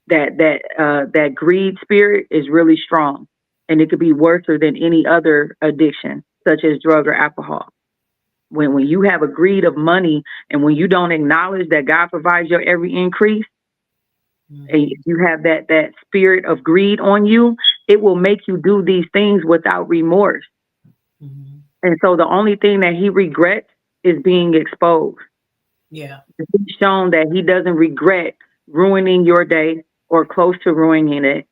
that greed spirit is really strong, and it could be worse than any other addiction, such as drug or alcohol. When you have a greed of money, and when you don't acknowledge that God provides your every increase, and you have that spirit of greed on you, it will make you do these things without remorse. And so the only thing that he regrets is being exposed. Yeah. He's shown that he doesn't regret ruining your day or close to ruining it,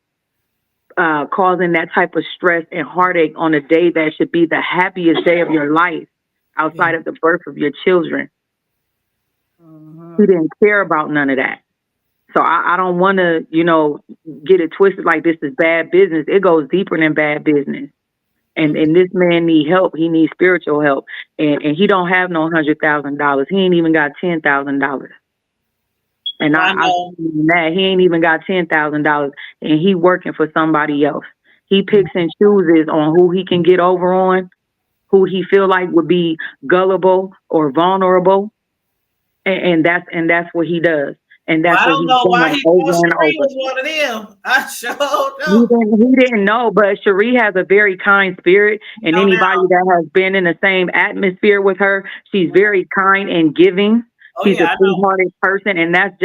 causing that type of stress and heartache on a day that should be the happiest day of your life outside of the birth of your children. He didn't care about none of that. So I don't want to, get it twisted like this is bad business. It goes deeper than bad business. And this man need help. He needs spiritual help. And he don't have no $100,000. He ain't even got $10,000. And I that he ain't even got $10,000. And he working for somebody else. He picks and chooses on who he can get over on, who he feel like would be gullible or vulnerable. And that's what he does. And that's I don't know why he thought Cherie was one of them. I sure don't. He didn't know, but Cherie has a very kind spirit, and anybody that has been in the same atmosphere with her, she's very kind and giving. She's a sweethearted person, and that's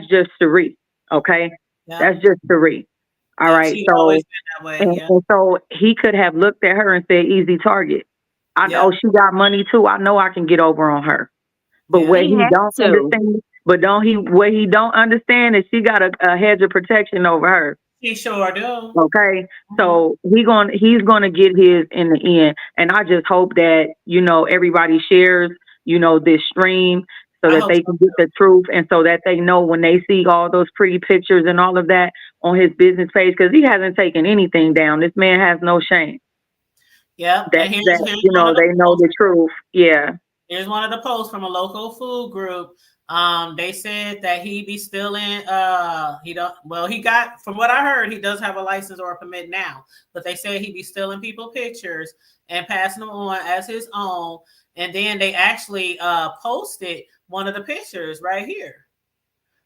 just Cherie. Okay, that's just Cherie. All right. So, and so he could have looked at her and said, "Easy target." I know she got money too. I know I can get over on her. But what he don't understand. But what he don't understand is she got a hedge of protection over her. He sure do. Okay. So he's gonna get his in the end. And I just hope that, everybody shares, this stream so that they can get the truth, and so that they know when they see all those pretty pictures and all of that on his business page, because he hasn't taken anything down. This man has no shame. Yeah. They know the truth. Yeah. Here's one of the posts from a local food group. They said that he be stealing. He got, from what I heard, he does have a license or a permit now, but they said he be stealing people pictures and passing them on as his own. And then they actually posted one of the pictures right here.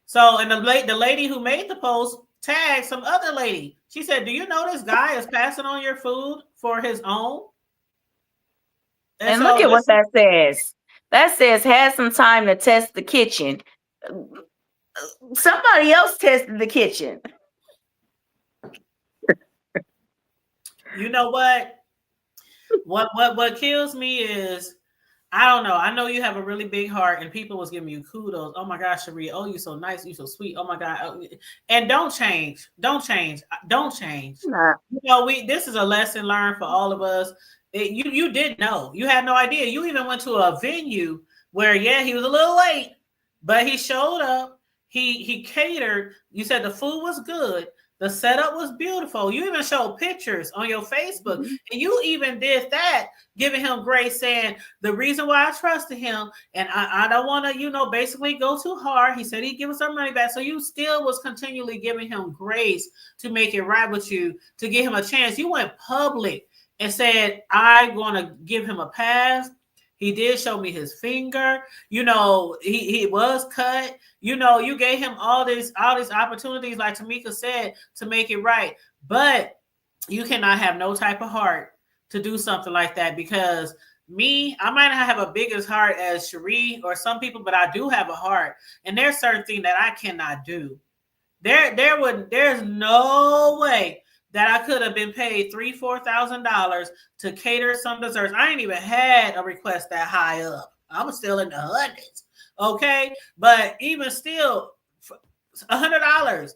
So, and the lady who made the post tagged some other lady. She said, "Do you know this guy is passing on your food for his own?" And so look at what that says. That says, "Had some time to test the kitchen." Somebody else tested the kitchen. You know what? What kills me is, I don't know. I know you have a really big heart, and people was giving you kudos. Oh my gosh, Cherie. Oh, you so nice. You so sweet. Oh my God. And don't change. Don't change. Nah. This is a lesson learned for all of us. You didn't know. You had no idea. You even went to a venue where, he was a little late, but he showed up. He catered. You said the food was good. The setup was beautiful. You even showed pictures on your Facebook. And you even did that, giving him grace, saying the reason why I trusted him, and I don't want to, basically go too hard. He said he'd give us our money back. So you still was continually giving him grace to make it right with you, to give him a chance. You went public and said, "I'm going to give him a pass." He did show me his finger. He was cut. You gave him all these opportunities, like Tamika said, to make it right. But you cannot have no type of heart to do something like that, because I might not have a biggest heart as Cherie or some people, but I do have a heart. And there's certain things that I cannot do. There's no way that I could have been paid $3,000-$4,000 to cater some desserts. I ain't even had a request that high up. I was still in the hundreds. Okay. But even still, $100,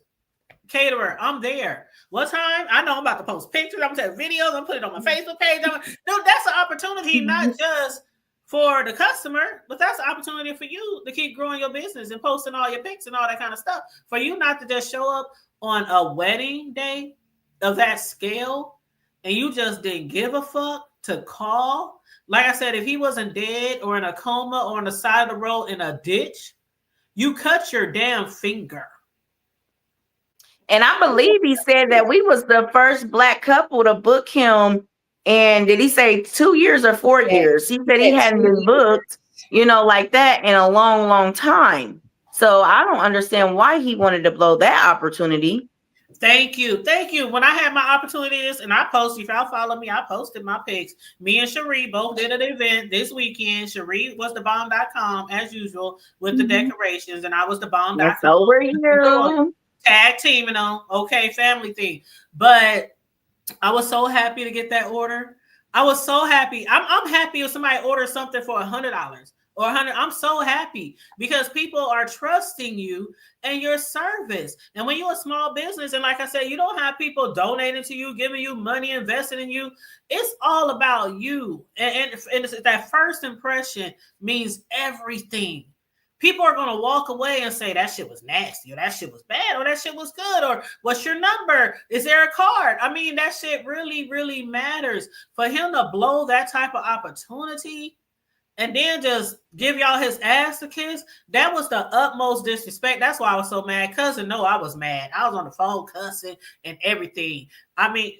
caterer, I'm there. What time? I know I'm about to post pictures. I'm going to take videos. I'm putting it on my Facebook page. No, that's an opportunity, not just for the customer, but that's an opportunity for you to keep growing your business and posting all your pics and all that kind of stuff. For you not to just show up on a wedding day of that scale and you just didn't give a fuck to call. Like I said, if he wasn't dead or in a coma or on the side of the road in a ditch, you cut your damn finger. And I believe he said that we was the first Black couple to book him. And did he say 2 years or 4 years? He said he hadn't been booked, like that in a long, long time. So I don't understand why he wanted to blow that opportunity. Thank you. When I had my opportunities and I posted, if y'all follow me, I posted my pics. Me and Cherie both did an event this weekend. Cherie was thebomb.com as usual with the decorations, and I was thebomb.com. So were you. Tag teaming on, okay, family thing. But I was so happy to get that order. I was so happy. I'm happy if somebody orders something for $100 or $100. I'm so happy because people are trusting you and your service. And when you're a small business, and like I said, you don't have people donating to you, giving you money, investing in you. It's all about you. And that first impression means everything. People are going to walk away and say, that shit was nasty, or that shit was bad, or that shit was good, or what's your number? Is there a card? I mean, that shit really, really matters. For him to blow that type of opportunity and then just give y'all his ass a kiss, that was the utmost disrespect. That's why I was so mad. Cousin, no, I was mad. I was on the phone cussing and everything. I mean,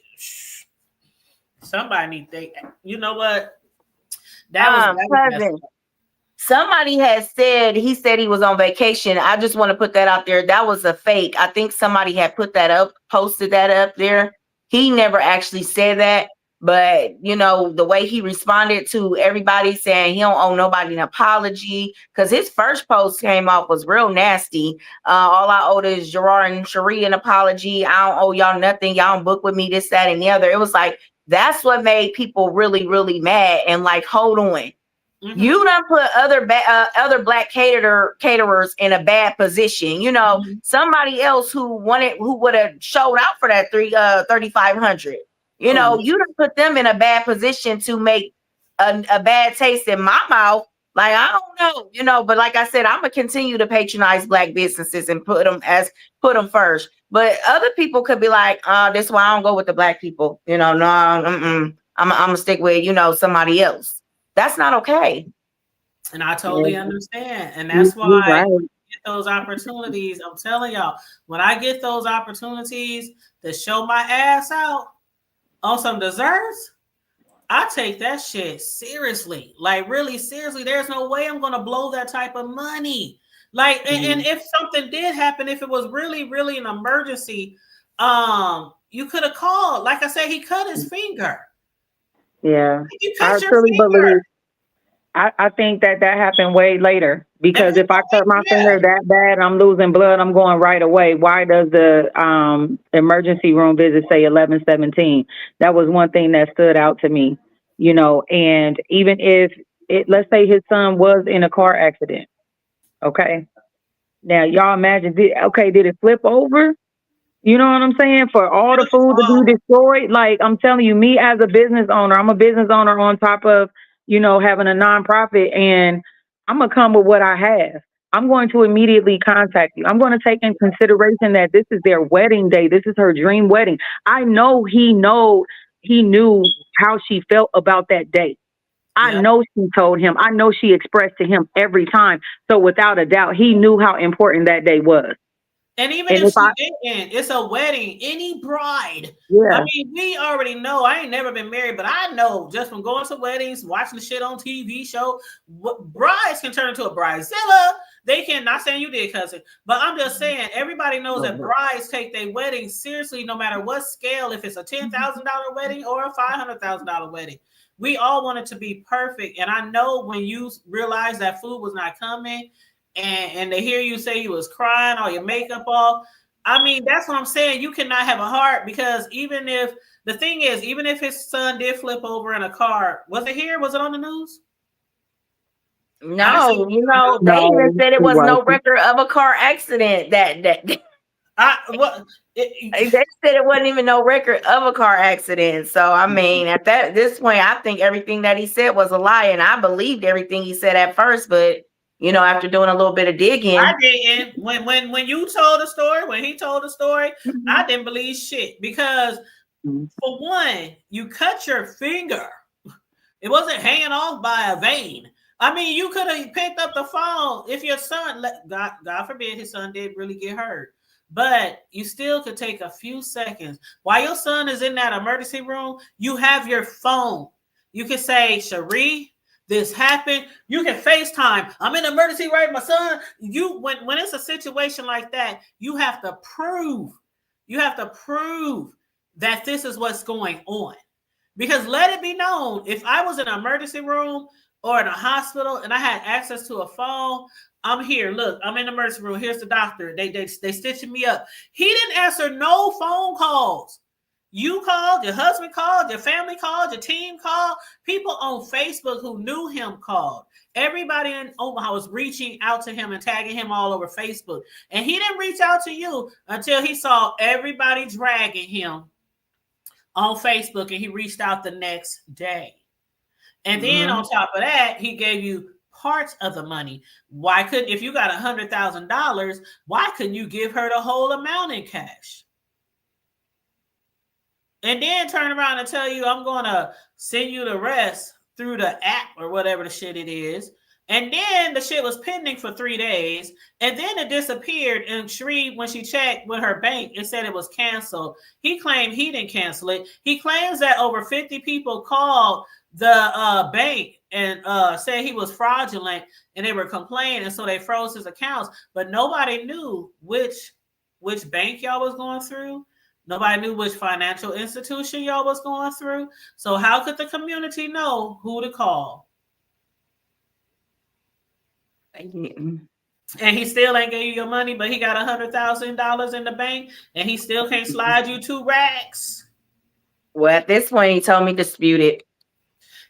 somebody need to, you know what? That was somebody had said, he said he was on vacation. I just want to put that out there. That was a fake. I think somebody had put that up, posted that up there. He never actually said that. But, the way he responded to everybody saying he don't owe nobody an apology, because his first post came off was real nasty. All I owe is Gerard and Cherie an apology. I don't owe y'all nothing. Y'all don't book with me, this, that, and the other. It was like, that's what made people really, really mad and like, hold on. Mm-hmm. You done put other Black caterers in a bad position. Somebody else who would have showed out for that $3,500. You done put them in a bad position to make a bad taste in my mouth. Like, I don't know, but like I said, I'm gonna continue to patronize Black businesses and put them first. But other people could be like, this is why I don't go with the Black people. No, I'm gonna stick with somebody else. That's not okay. And I totally understand. And that's why I get those opportunities. I'm telling y'all, when I get those opportunities to show my ass out on some desserts, I take that shit seriously. Like, really seriously. There's no way I'm going to blow that type of money. Like, and if something did happen, if it was really, really an emergency, you could have called. Like I said, he cut his finger. Yeah, I truly believe. I think that happened way later, because if I cut my finger that bad, I'm losing blood, I'm going right away. Why does the emergency room visit say 11:17? That was one thing that stood out to me, and even if let's say his son was in a car accident. Okay. Now y'all imagine, did it flip over? You know what I'm saying? For all the food to be destroyed. Like, I'm telling you, me as a business owner, I'm a business owner on top of, having a nonprofit, and I'm going to come with what I have. I'm going to immediately contact you. I'm going to take in consideration that this is their wedding day. This is her dream wedding. I know he knew how she felt about that day. I know she told him. I know she expressed to him every time. So without a doubt, he knew how important that day was. And even if she didn't, it's a wedding. Any bride. Yeah. I mean, we already know. I ain't never been married, but I know just from going to weddings, watching the shit on TV show, brides can turn into a bridezilla. They can, not saying you did, cousin, but I'm just saying everybody knows that brides take their wedding seriously, no matter what scale, if it's a $10,000 wedding or a $500,000 wedding. We all want it to be perfect. And I know when you realize that food was not coming, and to hear you say you was crying, all your makeup off. I mean, that's what I'm saying. You cannot have a heart, because even if his son did flip over in a car, was it here? Was it on the news? No, they even said it was no record of a car accident that They said it wasn't even no record of a car accident. So I mean, at this point, I think everything that he said was a lie, and I believed everything he said at first. But after doing a little bit of digging, I didn't. When you told the story, when he told the story, I didn't believe shit because, for one, you cut your finger. It wasn't hanging off by a vein. I mean, you could have picked up the phone if your son, God forbid, his son did really get hurt. But you still could take a few seconds. While your son is in that emergency room, you have your phone. You can say, Cherie, this happened. You can FaceTime. I'm in emergency, right? My son. When it's a situation like that, you have to prove that this is what's going on. Because let it be known, if I was in an emergency room or in a hospital and I had access to a phone, I'm here. Look, I'm in the emergency room. Here's the doctor. They stitching me up. He didn't answer no phone calls. You called, your husband called, your family called, your team called. People on Facebook who knew him called. Everybody in Omaha was reaching out to him and tagging him all over Facebook. And he didn't reach out to you until he saw everybody dragging him on Facebook, and he reached out the next day. And then on top of that, he gave you parts of the money. If you got $100,000, why couldn't you give her the whole amount in cash? And then turn around and tell you, I'm going to send you the rest through the app or whatever the shit it is. And then the shit was pending for 3 days. And then it disappeared. And Cherie, when she checked with her bank, it said it was canceled. He claimed he didn't cancel it. He claims that over 50 people called the bank and said he was fraudulent and they were complaining. And so they froze his accounts. But nobody knew which bank y'all was going through. Nobody knew which financial institution y'all was going through. So how could the community know who to call? And he still ain't gave you your money, but he got $100,000 in the bank, and he still can't slide you 2 racks. Well, at this point, he told me to dispute it.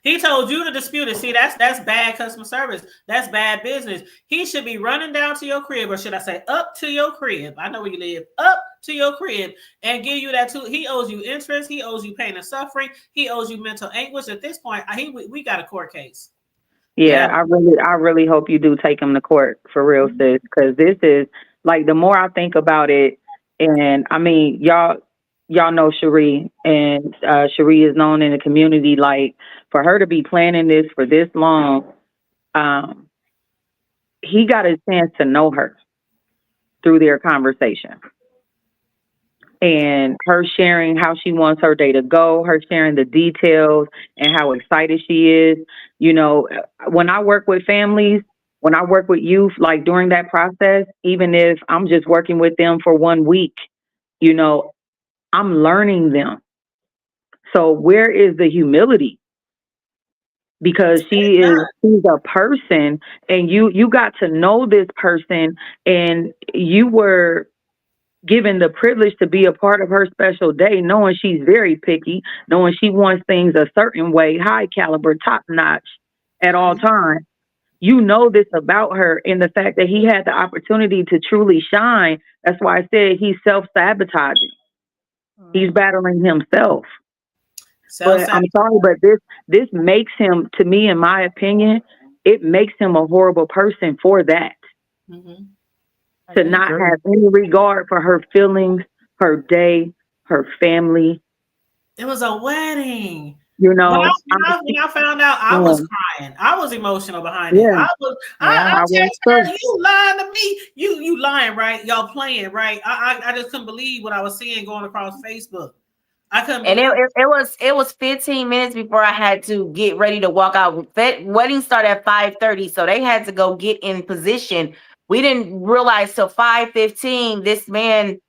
He told you to dispute it. See, that's bad customer service. That's bad business. He should be running down to your crib, or should I say up to your crib? I know where you live. Up to your crib and give you that too. He owes you interest. He owes you pain and suffering. He owes you mental anguish. At this point, we got a court case. Yeah, I really hope you do take him to court for real, sis, because this is like, the more I think about it, and I mean, y'all know Cherie, and Cherie is known in the community. Like, for her to be planning this for this long, he got a chance to know her through their conversation. And her sharing how she wants her day to go, her sharing the details and how excited she is. When I work with families, when I work with youth, like during that process, even if I'm just working with them for 1 week, I'm learning them. So where is the humility? Because she's a person, and you got to know this person, and you were given the privilege to be a part of her special day, knowing she's very picky, knowing she wants things a certain way, high caliber, top notch at all times. You know this about her, in the fact that he had the opportunity to truly shine. That's why I said he's self-sabotaging. He's battling himself. But I'm sorry, but this makes him, to me, in my opinion, it makes him a horrible person for that. To not have any regard for her feelings, her day, her family. It was a wedding. When I found out, I was crying. I was emotional behind it. I texted her, you lying to me. You lying, right? Y'all playing, right? I just couldn't believe what I was seeing going across Facebook. I couldn't. And it was 15 minutes before I had to get ready to walk out. Wedding started at 5:30, so they had to go get in position. We didn't realize till 5:15 this man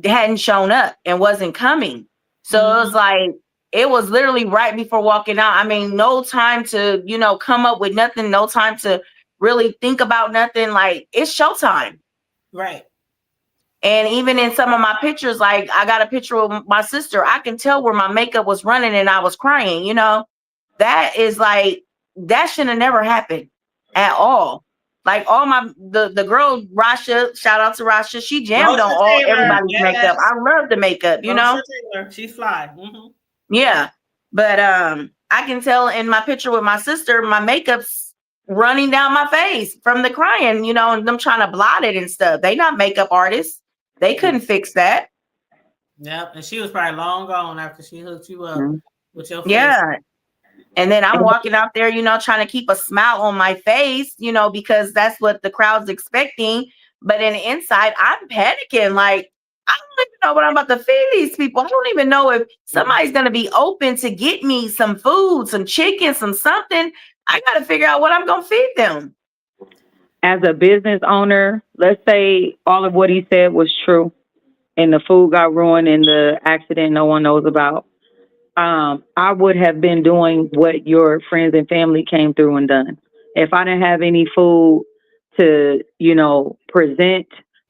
hadn't shown up and wasn't coming. So it was like, it was literally right before walking out. I mean, no time to, come up with nothing, no time to really think about nothing. Like, it's showtime. Right. And even in some of my pictures, like I got a picture of my sister, I can tell where my makeup was running and I was crying, That is like, that should have never happened at all. Like all the girl Rasha, shout out to Rasha, she jammed on all everybody's makeup. I love the makeup, you know. Taylor, she's fly. Yeah, but I can tell in my picture with my sister, my makeup's running down my face from the crying, you know, and them trying to blot it and stuff. They not makeup artists. They couldn't fix that. Yep, and she was probably long gone after she hooked you up with your face. Yeah. And then I'm walking out there, you know, trying to keep a smile on my face, you know, because that's what the crowd's expecting. But in the inside, I'm panicking. Like, I don't even know what I'm about to feed these people. I don't even know if somebody's going to be open to get me some food, some chicken, some something. I got to figure out what I'm going to feed them. As a business owner, let's say all of what he said was true and the food got ruined in the accident no one knows about. I would have been doing what your friends and family came through and done. If I didn't have any food to, you know, present,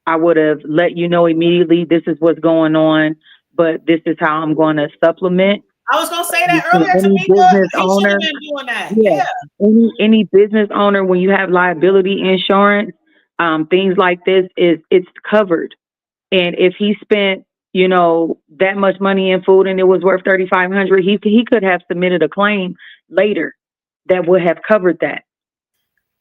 I would have let you know immediately, this is what's going on, but this is how I'm going to supplement. I was going to say that earlier to me. Business owner, been doing that. Yeah. Any business owner, when you have liability insurance, things like this, it's covered. And if he spent, you know, that much money in food and it was worth $3,500, he could have submitted a claim later that would have covered that.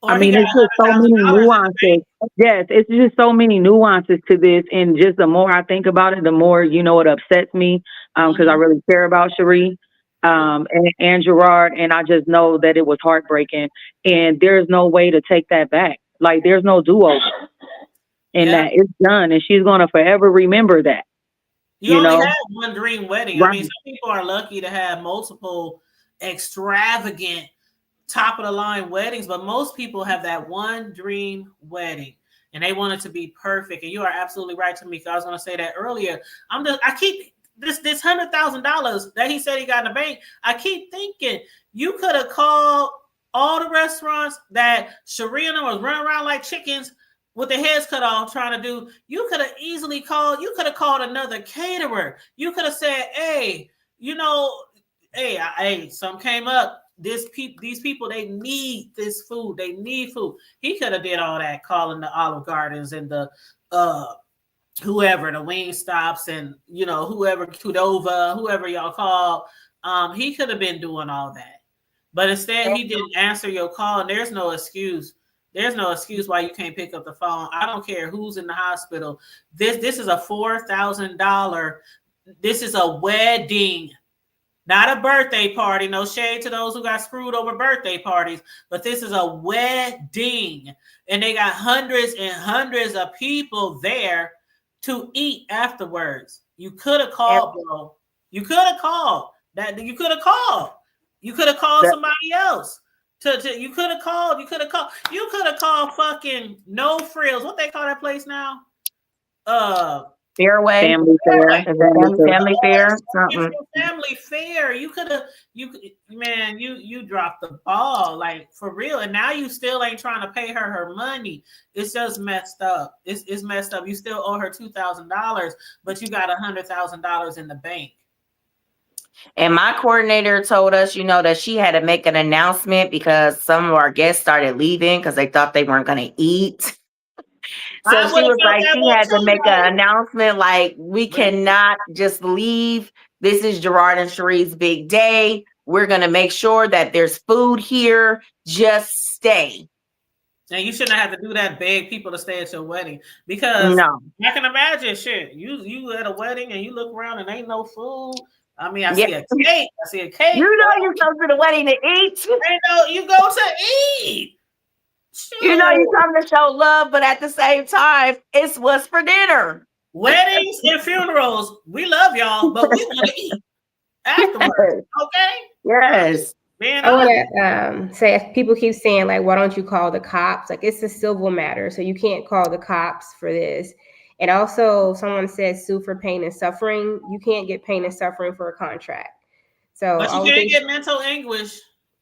I mean, it's just so many nuances. Yes, it's just so many nuances to this. And just the more I think about it, the more, you know, it upsets me because I really care about Cherie and Gerard. And I just know that it was heartbreaking. And there's no way to take that back. Like, there's no do-over. And that it's done. And she's going to forever remember that. You only have one dream wedding. Right. I mean, some people are lucky to have multiple extravagant, top of the line weddings, but most people have that one dream wedding and they want it to be perfect. And you are absolutely right, Tamika. I was going to say that earlier. I keep this $100,000 that he said he got in the bank. I keep thinking you could have called all the restaurants that Cherie and them was running around like chickens with their heads cut off trying to do. You could have easily called another caterer. You could have said, hey, you know, hey, something came up. These people, they need this food. They need food. He could have did all that, calling the Olive Gardens and the whoever, the Wingstops and, you know, whoever, Qdoba, whoever y'all call. He could have been doing all that. But instead, he didn't answer your call, and there's no excuse. There's no excuse why you can't pick up the phone. I don't care who's in the hospital. This is a $4,000. This is a wedding, not a birthday party. No shade to those who got screwed over birthday parties, but this is a wedding. And they got hundreds and hundreds of people there to eat afterwards. You could have called, bro. You could have called. You could have called somebody else. You could have called fucking No Frills. What they call that place now? Fairway, Family Fair. Family Fair. You dropped the ball, like, for real. And now you still ain't trying to pay her money. It's just messed up. It's messed up. You still owe her $2,000, but you got $100,000 in the bank. And my coordinator told us, you know, that she had to make an announcement because some of our guests started leaving because they thought they weren't going to eat. So she was like, she had to make an announcement like, we cannot just leave. This is Gerard and Cherie's big day. We're going to make sure that there's food here. Just stay. And you shouldn't have to do that, beg people to stay at your wedding, because I can imagine shit. You at a wedding and you look around and ain't no food. I mean, I see a cake. You know you go to the wedding to eat. You go to eat. Sure. You know you come to show love, but at the same time, it's what's for dinner. Weddings and funerals, we love y'all, but we want to eat afterwards. Okay? Yes. Man, I want to say, if people keep saying, like, why don't you call the cops? Like, it's a civil matter, so you can't call the cops for this. And also, someone says sue for pain and suffering. You can't get pain and suffering for a contract. So, but you can't get mental anguish.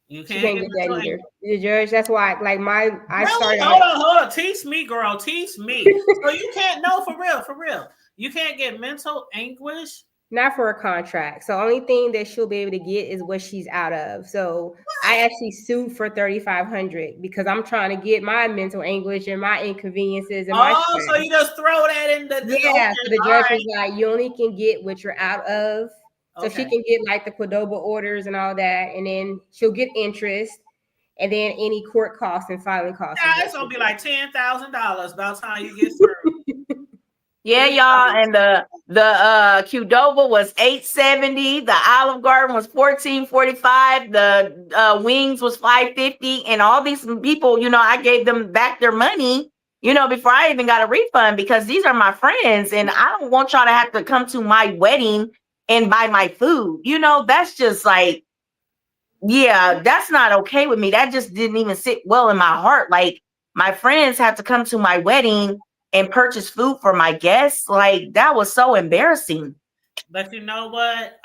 You can't get that either. The judge, that's why, like, I started. Hold on. Teach me, girl. Teach me. So you can't, no, for real. You can't get mental anguish Not for a contract. So only thing that she'll be able to get is what she's out of. So I actually sued for $3,500 because I'm trying to get my mental anguish and my inconveniences and my stress. So you just throw that in the yeah. So the judge was like, you only can get what you're out of. So she can get like the Qdoba orders and all that, and then she'll get interest, and then any court costs and filing costs. Yeah, it's gonna be like $10,000 by the time you get through. Yeah, y'all, and the Qdoba was $870. The Olive Garden was $14.45. The wings was $5.50. And all these people, you know, I gave them back their money, you know, before I even got a refund, because these are my friends, and I don't want y'all to have to come to my wedding and buy my food. You know, that's just like, yeah, that's not okay with me. That just didn't even sit well in my heart. Like, my friends have to come to my wedding and purchase food for my guests. Like, that was so embarrassing. But you know what?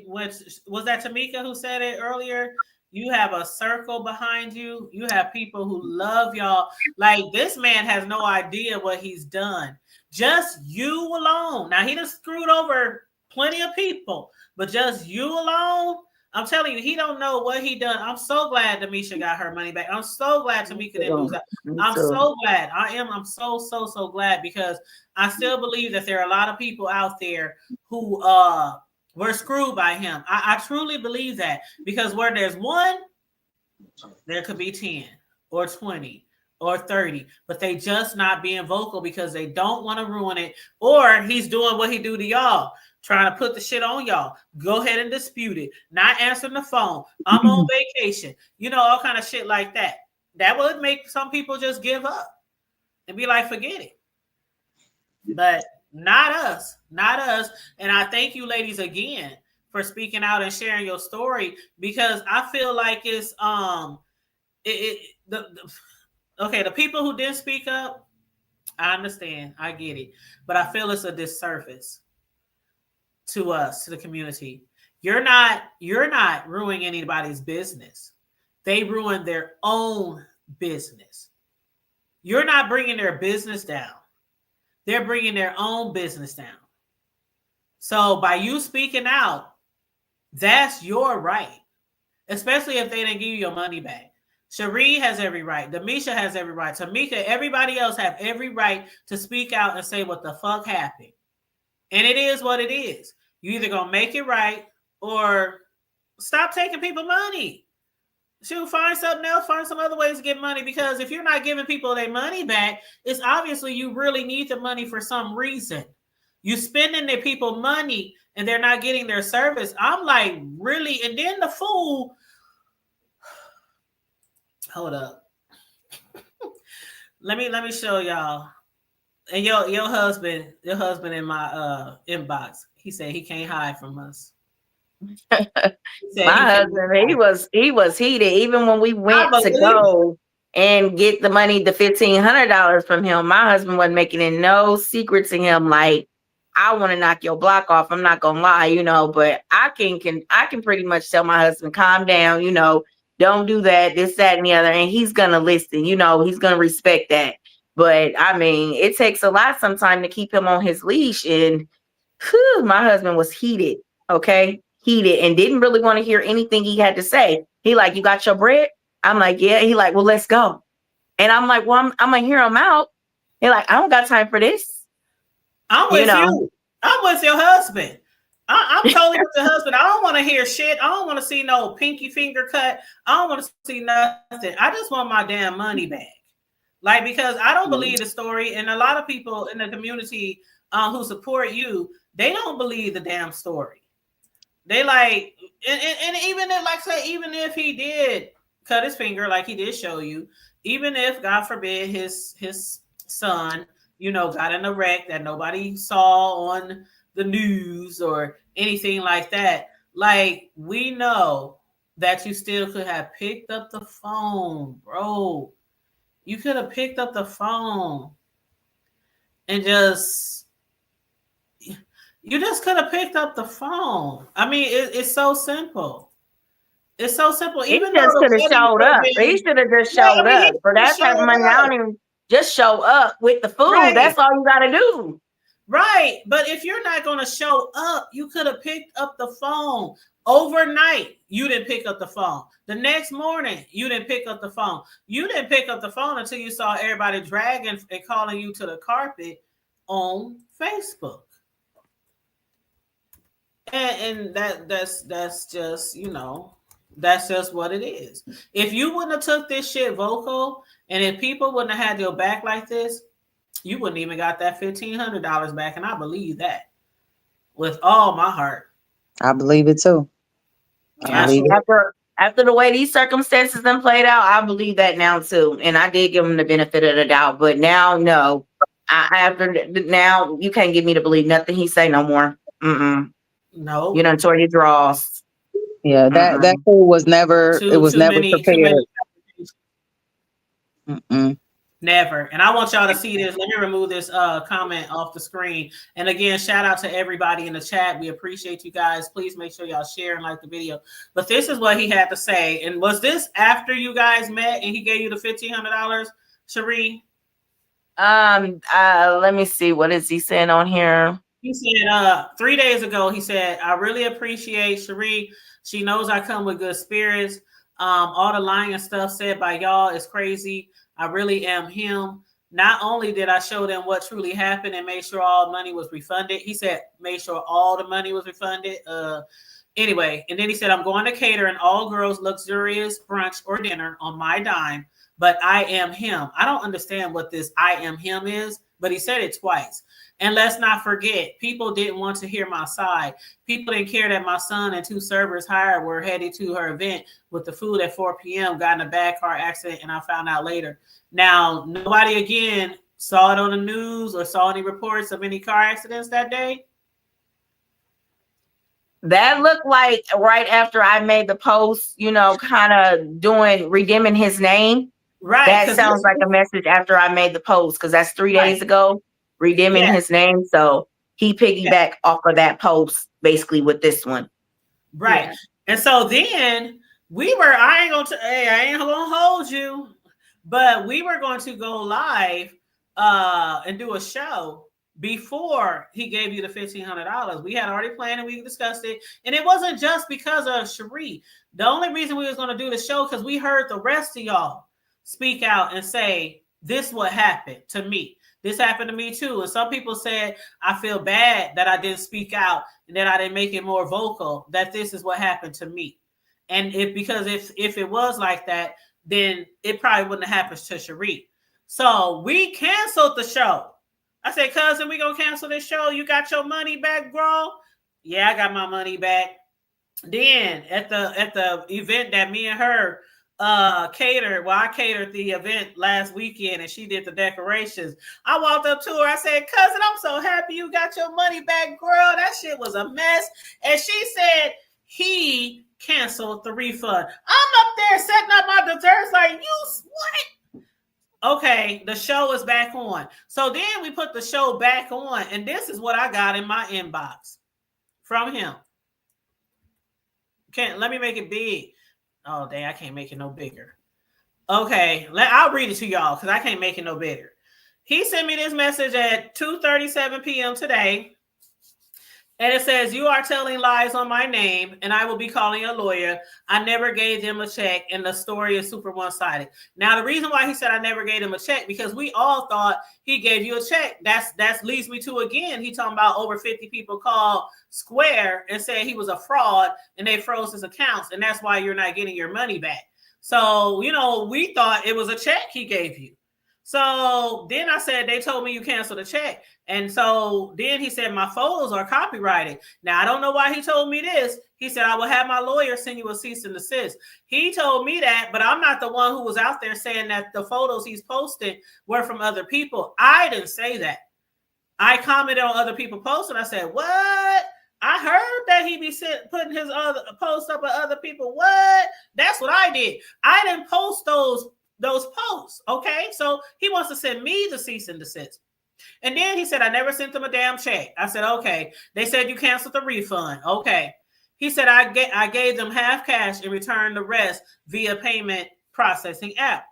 Was that Tamika who said it earlier? You have a circle behind you. You have people who love y'all. Like, this man has no idea what he's done. Just you alone. Now, he done screwed over plenty of people, but just you alone, I'm telling you, he don't know what he done. I'm so glad Demisha got her money back. I'm so glad Tamika didn't lose that. I'm so glad. I'm so glad, because I still believe that there are a lot of people out there who were screwed by him. I truly believe that, because where there's one, there could be 10 or 20 or 30, but they just not being vocal because they don't want to ruin it. Or he's doing what he do to y'all, trying to put the shit on y'all. Go ahead and dispute it. Not answering the phone. I'm on vacation. You know, all kind of shit like that. That would make some people just give up and be like, forget it. But not us. Not us. And I thank you ladies again for speaking out and sharing your story, because I feel like it's the people who didn't speak up, I understand. I get it. But I feel it's a disservice to us, to the community. You're not ruining anybody's business. They ruin their own business. You're not bringing their business down. They're bringing their own business down. So by you speaking out, that's your right, especially if they didn't give you your money back. Cherie has every right. Demisha has every right. Tamika, everybody else have every right to speak out and say what the fuck happened. And it is what it is. You either gonna make it right or stop taking people money. Shoot, find something else, find some other ways to get money, because if you're not giving people their money back, it's obviously you really need the money for some reason. You spending their people money and they're not getting their service. I'm like, really? And then the fool, hold up. let me show y'all. And your husband in my inbox, he said he can't hide from us. My husband, he was heated. Even when we went to go and get the money, the $1,500 from him, my husband wasn't making it no secret to him. Like, I want to knock your block off. I'm not gonna lie, you know, but I can pretty much tell my husband, calm down, you know, don't do that, this, that, and the other, and he's gonna listen, you know, he's gonna respect that. But I mean, it takes a lot sometimes to keep him on his leash. And my husband was heated, okay? Heated, and didn't really want to hear anything he had to say. He like, you got your bread? I'm like, yeah. He like, well, let's go. And I'm like, well, I'm gonna hear him out. He like, I don't got time for this. I'm with you. I'm with your husband. I'm totally with the husband. I don't want to hear shit. I don't want to see no pinky finger cut. I don't want to see nothing. I just want my damn money back. Like, because I don't believe the story, and a lot of people in the community who support you, they don't believe the damn story. They like, and even if, like, say, even if he did cut his finger, like he did show you, even if, God forbid, his son, you know, got in a wreck that nobody saw on the news or anything like that, like, we know that you still could have picked up the phone, bro. You could have picked up the phone and you just could have picked up the phone. I mean, it's so simple. It's so simple. Even he just could have showed up. He should have just showed up. For that type of money, I don't even just show up with the food. Right. That's all you got to do. Right. But if you're not going to show up, you could have picked up the phone. Overnight, you didn't pick up the phone. The next morning, you didn't pick up the phone. You didn't pick up the phone until you saw everybody dragging and calling you to the carpet on Facebook. And that's just, you know, that's just what it is. If you wouldn't have took this shit vocal, and if people wouldn't have had your back like this, you wouldn't even got that $1,500 back. And I believe that with all my heart. I believe it too. After the way these circumstances then played out, I believe that now too. And I did give him the benefit of the doubt, but now, no. Now you can't get me to believe nothing he say no more. No, you done tore your draws. Yeah, that fool was never. It was never prepared. Never. And I want y'all to see this. Let me remove this comment off the screen. And again, shout out to everybody in the chat. We appreciate you guys. Please make sure y'all share and like the video. But this is what he had to say. And was this after you guys met and he gave you the $1,500, Cherie? Let me see. What is he saying on here? He said 3 days ago, he said, I really appreciate Cherie. She knows I come with good spirits. All the lying and stuff said by y'all is crazy. I really am him. Not only did I show them what truly happened and made sure all money was refunded. He said, made sure all the money was refunded. Anyway, and then he said, I'm going to cater an all-girls luxurious brunch or dinner on my dime, but I am him. I don't understand what this I am him is, but he said it twice. And let's not forget, people didn't want to hear my side. People didn't care that my son and 2 servers hired were headed to her event with the food at 4 p.m., got in a bad car accident, and I found out later. Now, nobody again saw it on the news or saw any reports of any car accidents that day. That looked like right after I made the post, you know, kind of redeeming his name. Right. That sounds like a message after I made the post, because that's 3 days ago. Redeeming his name, so he piggybacked off of that post basically with this one, right? And so then I ain't gonna hold you, but we were going to go live and do a show before he gave you the $1,500. We had already planned and we discussed it, and it wasn't just because of Cherie. The only reason we was going to do the show because we heard the rest of y'all speak out and say this what happened to me. This happened to me too. And some people said, I feel bad that I didn't speak out and that I didn't make it more vocal, that this is what happened to me. And because if it was like that, then it probably wouldn't have happened to Cherie. So we canceled the show. I said, cousin, we going to cancel this show. You got your money back, bro? Yeah, I got my money back. Then at the event that me and her catered. Well, I catered the event last weekend and she did the decorations. I walked up to her. I said, cousin, I'm so happy you got your money back, girl. That shit was a mess. And she said he canceled the refund. I'm up there setting up my desserts like, you what? Okay, the show is back on. So then we put the show back on, and this is what I got in my inbox from him. Let me make it big. Oh, dang, I can't make it no bigger. Okay, I'll read it to y'all because I can't make it no bigger. He sent me this message at 2:37 p.m. today. And it says, you are telling lies on my name, and I will be calling a lawyer. I never gave them a check, and the story is super one-sided. Now, the reason why he said I never gave him a check, because we all thought he gave you a check. That leads me to, again, he talking about over 50 people called Square and said he was a fraud, and they froze his accounts, and that's why you're not getting your money back. So, you know, we thought it was a check he gave you. So then I said, they told me you canceled the check. And so then he said, my photos are copyrighted. Now, I don't know why he told me this. He said, I will have my lawyer send you a cease and desist. He told me that, but I'm not the one who was out there saying that the photos he's posted were from other people. I didn't say that. I commented on other people posts and I said, what? I heard that he be putting his other posts up with other people. What? That's what I did. I didn't post those posts. Okay. So he wants to send me the cease and desist. And then he said, I never sent them a damn check. I said, okay. They said you canceled the refund. Okay. He said, I gave them half cash and returned the rest via payment processing app.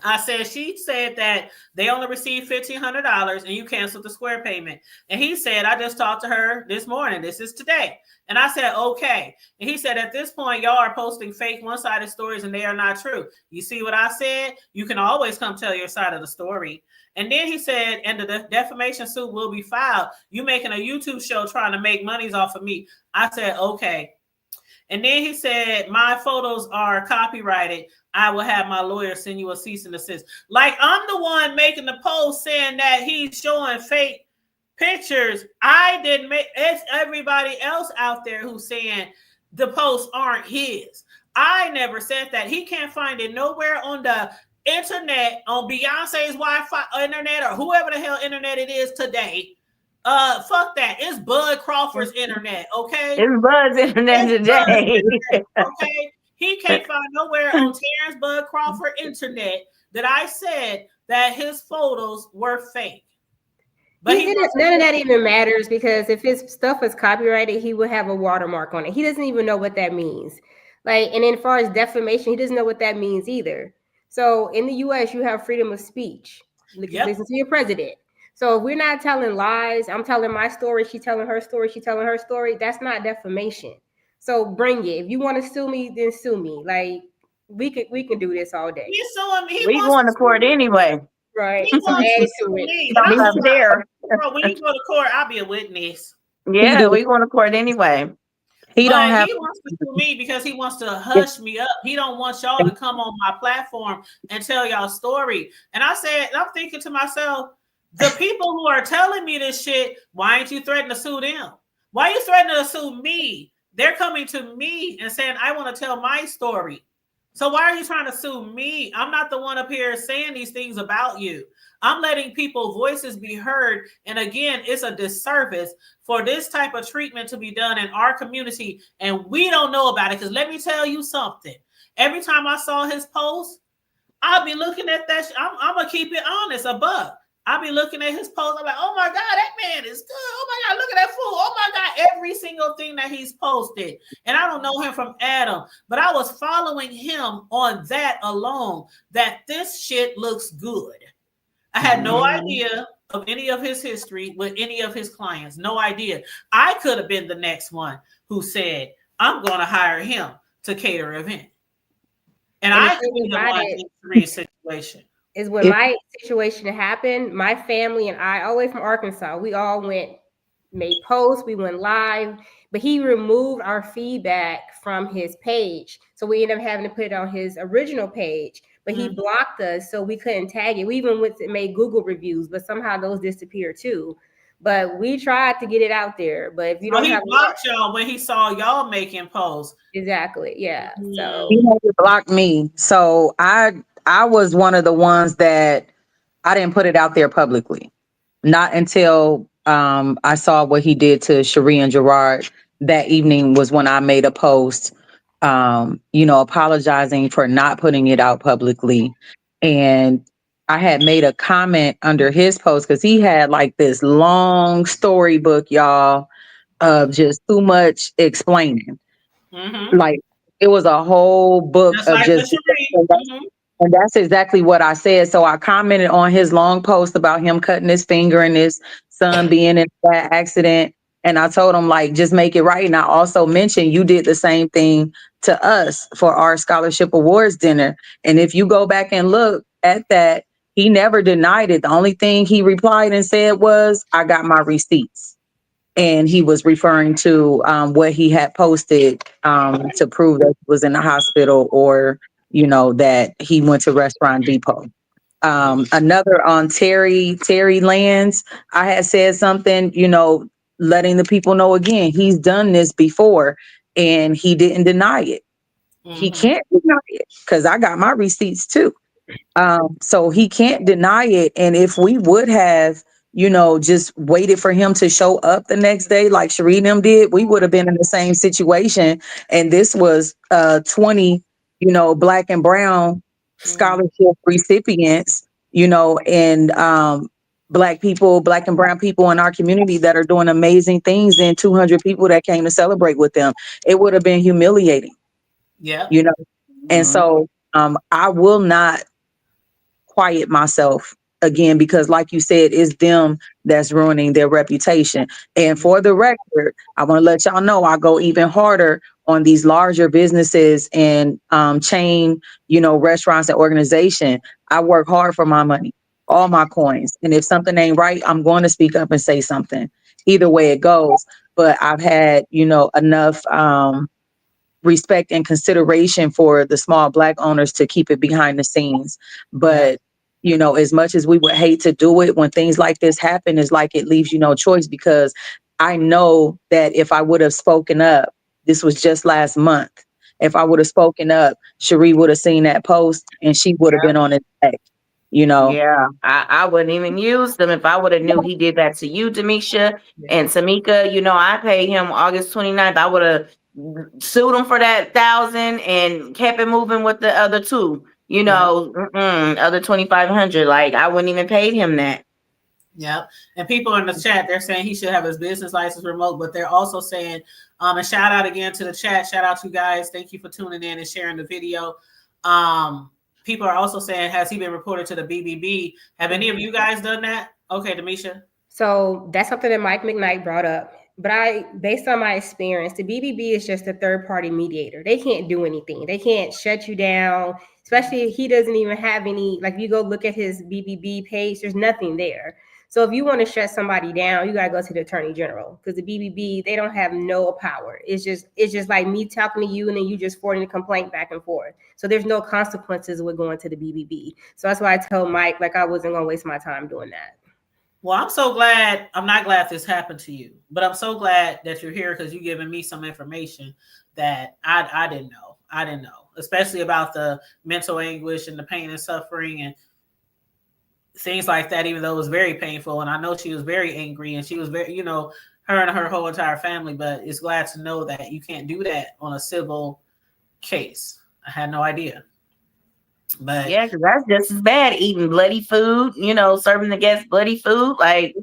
I said, she said that they only received $1,500 and you canceled the Square payment. And he said, I just talked to her this morning. This is today. And I said, okay. And he said, at this point, y'all are posting fake one-sided stories and they are not true. You see what I said? You can always come tell your side of the story. And then he said, and the defamation suit will be filed. You making a YouTube show trying to make monies off of me. I said, okay. And then he said, my photos are copyrighted. I will have my lawyer send you a cease and desist. Like, I'm the one making the post saying that he's showing fake pictures. I didn't make it's everybody else out there who's saying the posts aren't his. I never said that. He can't find it nowhere on the internet, on Beyonce's Wi-Fi internet or whoever the hell internet it is today. Fuck that. It's Bud Crawford's internet, okay? It's Bud's internet today. Okay? He can't find nowhere on Terrence Bud Crawford internet that I said that his photos were fake. But none of that even matters, because if his stuff is copyrighted, he would have a watermark on it. He doesn't even know what that means. Like, and then as far as defamation, he doesn't know what that means either. So in the US, you have freedom of speech. Listen to your president. So if we're not telling lies, I'm telling my story, she's telling her story, that's not defamation. So bring it. If you want to sue me, then sue me. Like, we can do this all day. He's suing me. We going to court anyway. Right. He wants to sue me. I'm there. Bro, when you go to court, I'll be a witness. Yeah, we going to court anyway. He wants to sue me because he wants to hush me up. He don't want y'all to come on my platform and tell y'all story. And I said, I'm thinking to myself, the people who are telling me this shit, why ain't you threatening to sue them? Why are you threatening to sue me? They're coming to me and saying, I want to tell my story. So why are you trying to sue me? I'm not the one up here saying these things about you. I'm letting people's voices be heard. And again, it's a disservice for this type of treatment to be done in our community. And we don't know about it. Because let me tell you something. Every time I saw his post, I'll be looking at that. I'm going to keep it honest, a buck. I'll be looking at his post. I'm like, oh my God, that man is good. Oh my God, look at that fool. Oh my God, every single thing that he's posted. And I don't know him from Adam, but I was following him on that alone, that this shit looks good. I had no idea of any of his history with any of his clients. No idea. I could have been the next one who said, I'm going to hire him to cater an event. And I could be the one in the situation. Is when my situation happened, my family and I, all the way from Arkansas, we all made posts, we went live, but he removed our feedback from his page. So we ended up having to put it on his original page, but he blocked us so we couldn't tag it. We even made Google reviews, but somehow those disappeared too. But we tried to get it out there. But if you don't he blocked y'all when he saw y'all making posts. Exactly. Yeah. So he blocked me. So I was one of the ones that I didn't put it out there publicly. Not until I saw what he did to Cherie and Gerard that evening was when I made a post, apologizing for not putting it out publicly. And I had made a comment under his post because he had like this long storybook, y'all, of just too much explaining. Mm-hmm. Like it was a whole book just of like just. And that's exactly what I said. So I commented on his long post about him cutting his finger and his son being in that accident. And I told him, like, just make it right. And I also mentioned you did the same thing to us for our scholarship awards dinner. And if you go back and look at that, he never denied it. The only thing he replied and said was, I got my receipts. And he was referring to what he had posted to prove that he was in the hospital or that he went to Restaurant Depot. Another on Terry Lands, I had said something, letting the people know again, he's done this before and he didn't deny it. Mm-hmm. He can't deny it because I got my receipts too. So he can't deny it. And if we would have, just waited for him to show up the next day, like Cherie and them did, we would have been in the same situation. And this was 20 Black and brown scholarship recipients, and Black and brown people in our community that are doing amazing things, and 200 people that came to celebrate with them. It would have been humiliating. Yeah. And so I will not quiet myself again, because like you said, it's them that's ruining their reputation. And for the record, I want to let y'all know I go even harder on these larger businesses and chain, restaurants and organization. I work hard for my money, all my coins. And if something ain't right, I'm going to speak up and say something. Either way it goes. But I've had, enough respect and consideration for the small Black owners to keep it behind the scenes. But as much as we would hate to do it, when things like this happen, it's like it leaves you no choice, because I know that if I would have spoken up, this was just last month. If I would have spoken up, Cherie would have seen that post and she would have been on his back, Yeah, I wouldn't even use them if I would have knew he did that to you, Demisha and Tamika. I paid him August 29th. I would have sued him for that 1,000 and kept it moving with the other two. Other 2,500. Like, I wouldn't even paid him that. Yep. And people in the chat, they're saying he should have his business license revoked, but they're also saying, and shout out again to the chat. Shout out to you guys. Thank you for tuning in and sharing the video. People are also saying, has he been reported to the BBB? Have any of you guys done that? Okay, Demisha. So that's something that Mike McKnight brought up. But based on my experience, the BBB is just a third-party mediator. They can't do anything. They can't shut you down, especially if he doesn't even have any, like, you go look at his BBB page, there's nothing there. So if you want to shut somebody down, you got to go to the Attorney General, because the BBB, they don't have no power. It's just like me talking to you and then you just forwarding a complaint back and forth. So there's no consequences with going to the BBB. So that's why I told Mike, like, I wasn't going to waste my time doing that. Well, I'm not glad this happened to you, but I'm so glad that you're here, because you're giving me some information that I didn't know. I didn't know, especially about the mental anguish and the pain and suffering and things like that, even though it was very painful. And I know she was very angry and she was very, her and her whole entire family, but it's glad to know that you can't do that on a civil case. I had no idea. But yeah, because that's just as bad, eating bloody food, serving the guests bloody food. Like,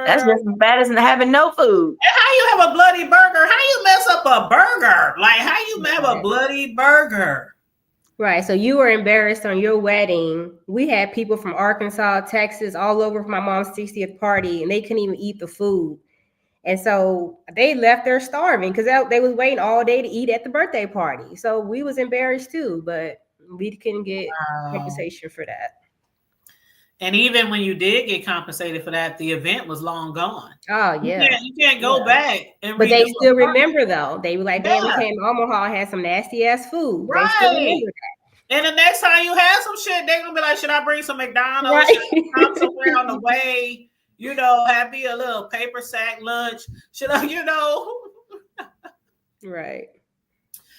that's just as bad as having no food. And how you have a bloody burger? How you mess up a burger? Like, how you have a bloody burger? Right. So you were embarrassed on your wedding. We had people from Arkansas, Texas, all over for my mom's 60th party, and they couldn't even eat the food. And so they left there starving because they was waiting all day to eat at the birthday party. So we was embarrassed too, but we couldn't get compensation for that. And even when you did get compensated for that, the event was long gone. Oh, yeah. You can't go back. But they still remember, though. They were like, damn, we came to Omaha and had some nasty-ass food. Right. They still remember that. And the next time you have some shit, they're going to be like, should I bring some McDonald's? Right. Should I come somewhere on the way? Have me a little paper sack lunch. Should I, Right.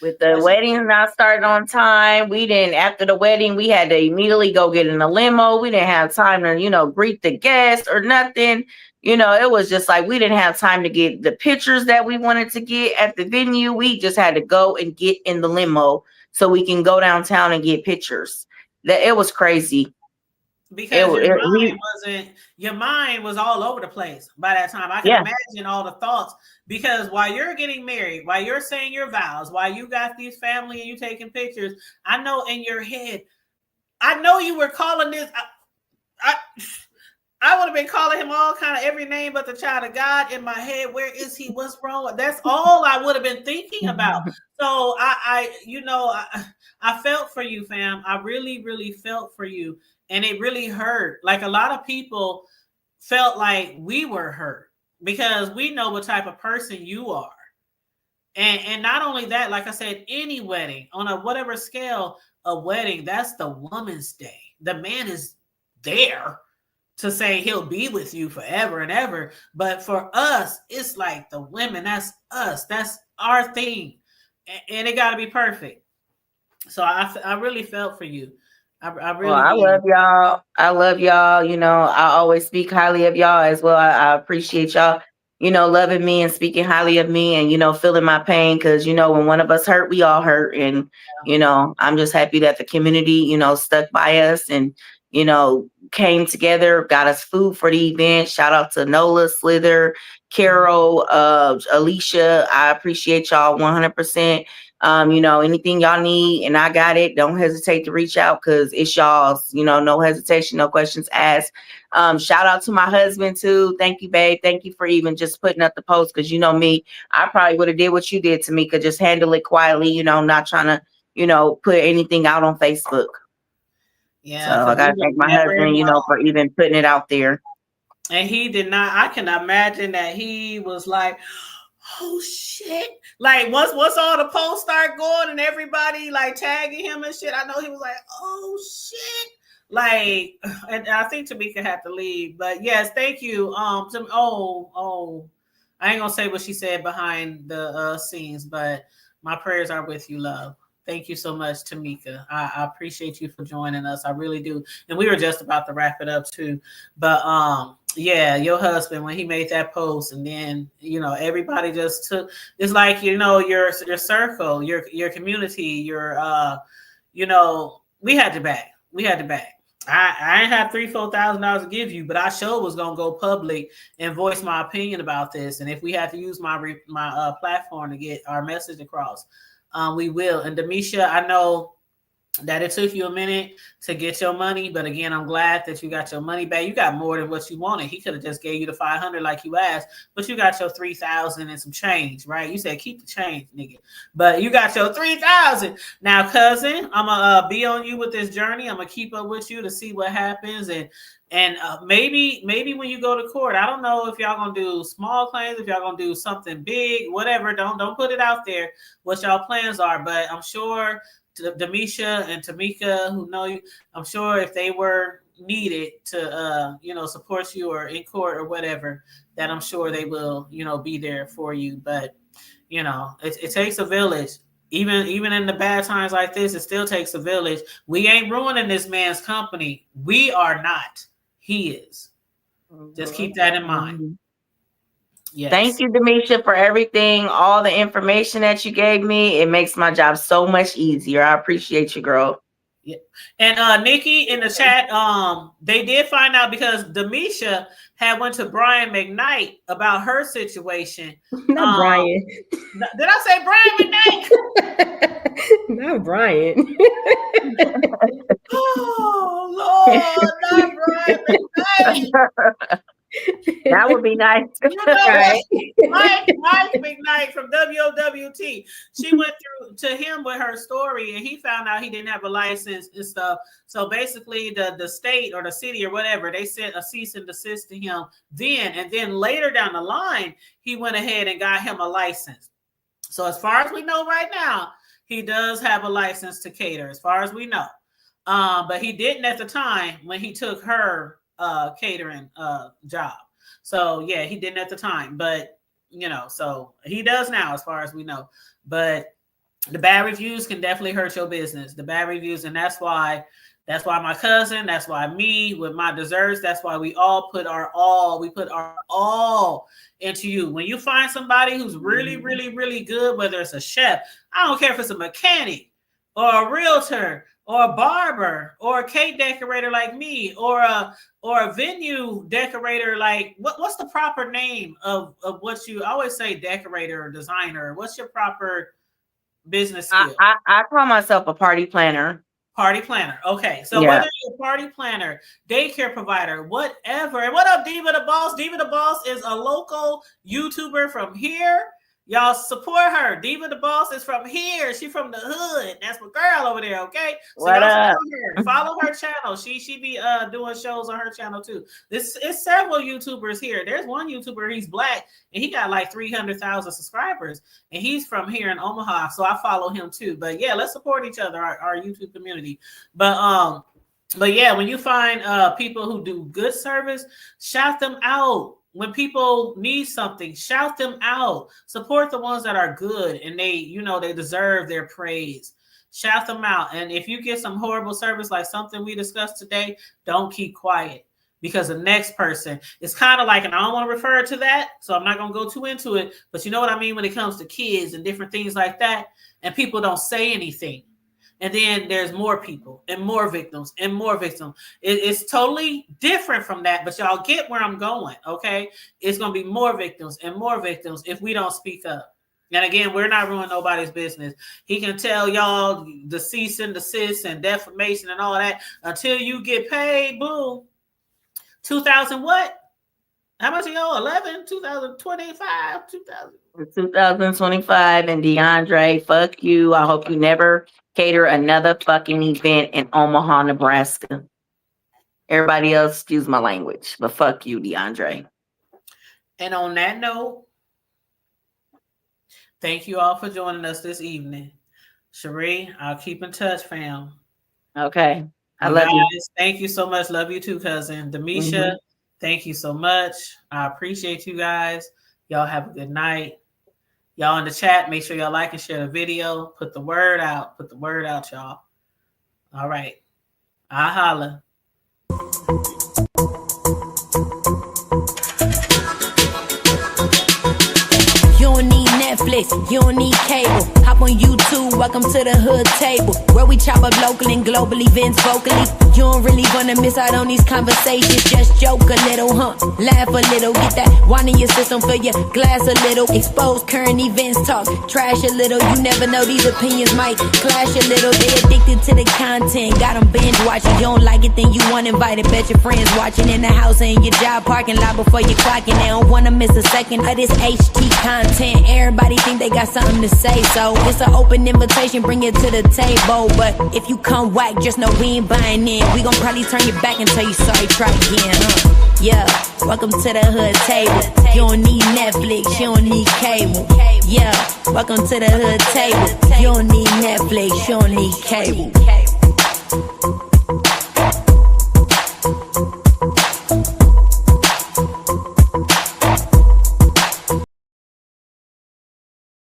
With the wedding not starting on time, after the wedding, we had to immediately go get in a limo. We didn't have time to, greet the guests or nothing. It was just like, we didn't have time to get the pictures that we wanted to get at the venue. We just had to go and get in the limo so we can go downtown and get pictures. It was crazy. Because your mind was all over the place by that time. I can imagine all the thoughts, because while you're getting married, while you're saying your vows, while you got these family and you taking pictures, I know in your head, I know you were calling this. I would have been calling him all kind of every name but the child of God in my head. Where is he? What's wrong? That's all I would have been thinking about. So I felt for you, fam. I really, really felt for you. And it really hurt. Like, a lot of people felt like we were hurt because we know what type of person you are. And not only that, like I said, any wedding on a whatever scale of wedding, that's the woman's day. The man is there to say he'll be with you forever and ever. But for us, it's like the women, that's us. That's our thing. And it got to be perfect. So I really felt for you. I love y'all. I love y'all. I always speak highly of y'all as well. I appreciate y'all, loving me and speaking highly of me and, feeling my pain. Cause when one of us hurt, we all hurt. And, I'm just happy that the community, stuck by us and, came together, got us food for the event. Shout out to Nola, Slither, Carol, Alicia. I appreciate y'all 100%. Anything y'all need and I got it, don't hesitate to reach out because it's y'all's, no hesitation, no questions asked. Shout out to my husband too. Thank you, babe. Thank you for even just putting up the post because me, I probably would have did what you did, Tamika, just handle it quietly, not trying to, put anything out on Facebook. Yeah. So I gotta thank my husband, for even putting it out there. And he did not, I can imagine that he was like, oh shit. Like once all the posts start going and everybody like tagging him and shit, I know he was like, oh shit. Like, and I think Tamika had to leave. But yes, thank you. I ain't gonna say what she said behind the scenes, but my prayers are with you, love. Thank you so much, Tamika. I appreciate you for joining us. I really do. And we were just about to wrap it up too. But yeah, your husband, when he made that post, and then everybody just took, it's like your circle, your community, your we had to back. I ain't have $3,000-$4,000 to give you, but I sure was gonna go public and voice my opinion about this. And if we had to use my platform to get our message across, we will. And Demisha, I know that it took you a minute to get your money, but again, I'm glad that you got your money back. You got more than what you wanted. He could have just gave you the $500 like you asked, but you got your $3,000 and some change, right? You said keep the change, nigga, but you got your $3,000. Now, cousin, I'm gonna be on you with this journey. I'm gonna keep up with you to see what happens, and maybe when you go to court, I don't know if y'all gonna do small claims, if y'all gonna do something big, whatever. Don't put it out there what y'all plans are, but I'm sure Demisha and Tamika, who know you, I'm sure if they were needed to support you or in court or whatever, that I'm sure they will be there for you. But it takes a village. Even in the bad times like this, it still takes a village. We ain't ruining this man's company. We are not. He is. Just keep that in mind. Yes. Thank you, Demisha, for everything, all the information that you gave me. It makes my job so much easier. I appreciate you, girl. Yeah. And Nikki in the chat, they did find out because Demisha had went to Brian McKnight about her situation. Not Brian. Did I say Brian McKnight? Not Brian. Oh Lord, not Brian McKnight. That would be nice. Right. Mike McKnight from WOWT. She went through to him with her story, and he found out he didn't have a license and stuff. So basically, the state or the city or whatever, they sent a cease and desist to him then. And then later down the line, he went ahead and got him a license. So as far as we know right now, he does have a license to cater, as far as we know. But he didn't at the time when he took her catering job. So yeah, he didn't at the time, but so he does now as far as we know. But the bad reviews can definitely hurt your business, the bad reviews. And that's why my cousin, that's why me with my desserts, that's why we all put our all into you. When you find somebody who's really, really, really good, whether it's a chef, I don't care if it's a mechanic or a realtor or a barber or a cake decorator like me, or a venue decorator, like what's the proper name of what you, I always say decorator or designer. What's your proper business skill? I call myself a party planner. Party planner. Okay. So whether you're a party planner, daycare provider, whatever. And what up, Diva the Boss? Diva the Boss is a local YouTuber from here. Y'all support her. Diva the Boss is from here. She from the hood. That's my girl over there. Okay. So what up? Follow her channel. She be doing shows on her channel too. This is several YouTubers here. There's one YouTuber, he's black, and he got like 300,000 subscribers, and he's from here in Omaha. So I follow him too. But yeah, let's support each other, our YouTube community. But yeah, when you find people who do good service, shout them out. When people need something, shout them out. Support the ones that are good and they deserve their praise. Shout them out. And if you get some horrible service like something we discussed today, don't keep quiet, because the next person is kind of like, and I don't want to refer to that, so I'm not going to go too into it, but you know what I mean when it comes to kids and different things like that, and people don't say anything. And then there's more people and more victims and more victims. It's totally different from that, but y'all get where I'm going, okay? It's going to be more victims and more victims if we don't speak up. And again, we're not ruining nobody's business. He can tell y'all the cease and desist and defamation and all that until you get paid. Boom. 2000 what? How much you owe? 11? 2025? 2025. And DeAndre, fuck you. I hope you never cater another fucking event in Omaha, Nebraska. Everybody else, excuse my language, but fuck you, DeAndre. And on that note, thank you all for joining us this evening. Cherie, I'll keep in touch, fam. Okay. I love you. Thank you so much. Love you too, cousin. Demisha, thank you so much. I appreciate you guys. Y'all have a good night. Y'all in the chat, make sure y'all like and share the video. Put the word out. Put the word out, y'all. All right. I holla. You don't need Netflix, you don't need cable. Hop on YouTube, welcome to the hood table, where we chop up local and global events vocally. You don't really wanna miss out on these conversations. Just joke a little, laugh a little, get that wine in your system, fill your glass a little. Expose current events, talk trash a little. You never know, these opinions might clash a little. They addicted to the content, got them binge watching. You don't like it, then you want invited. Bet your friends watching in the house and your job parking lot before you clocking. They don't wanna miss a second of this HT content. Everybody think they got something to say, so it's an open invitation, bring it to the table. But if you come whack, just know we ain't buying in. We gon' probably turn your back and tell you sorry, try again. Yeah, welcome to the hood table. You don't need Netflix, you don't need cable. Yeah, welcome to the hood table. You don't need Netflix, you don't need cable.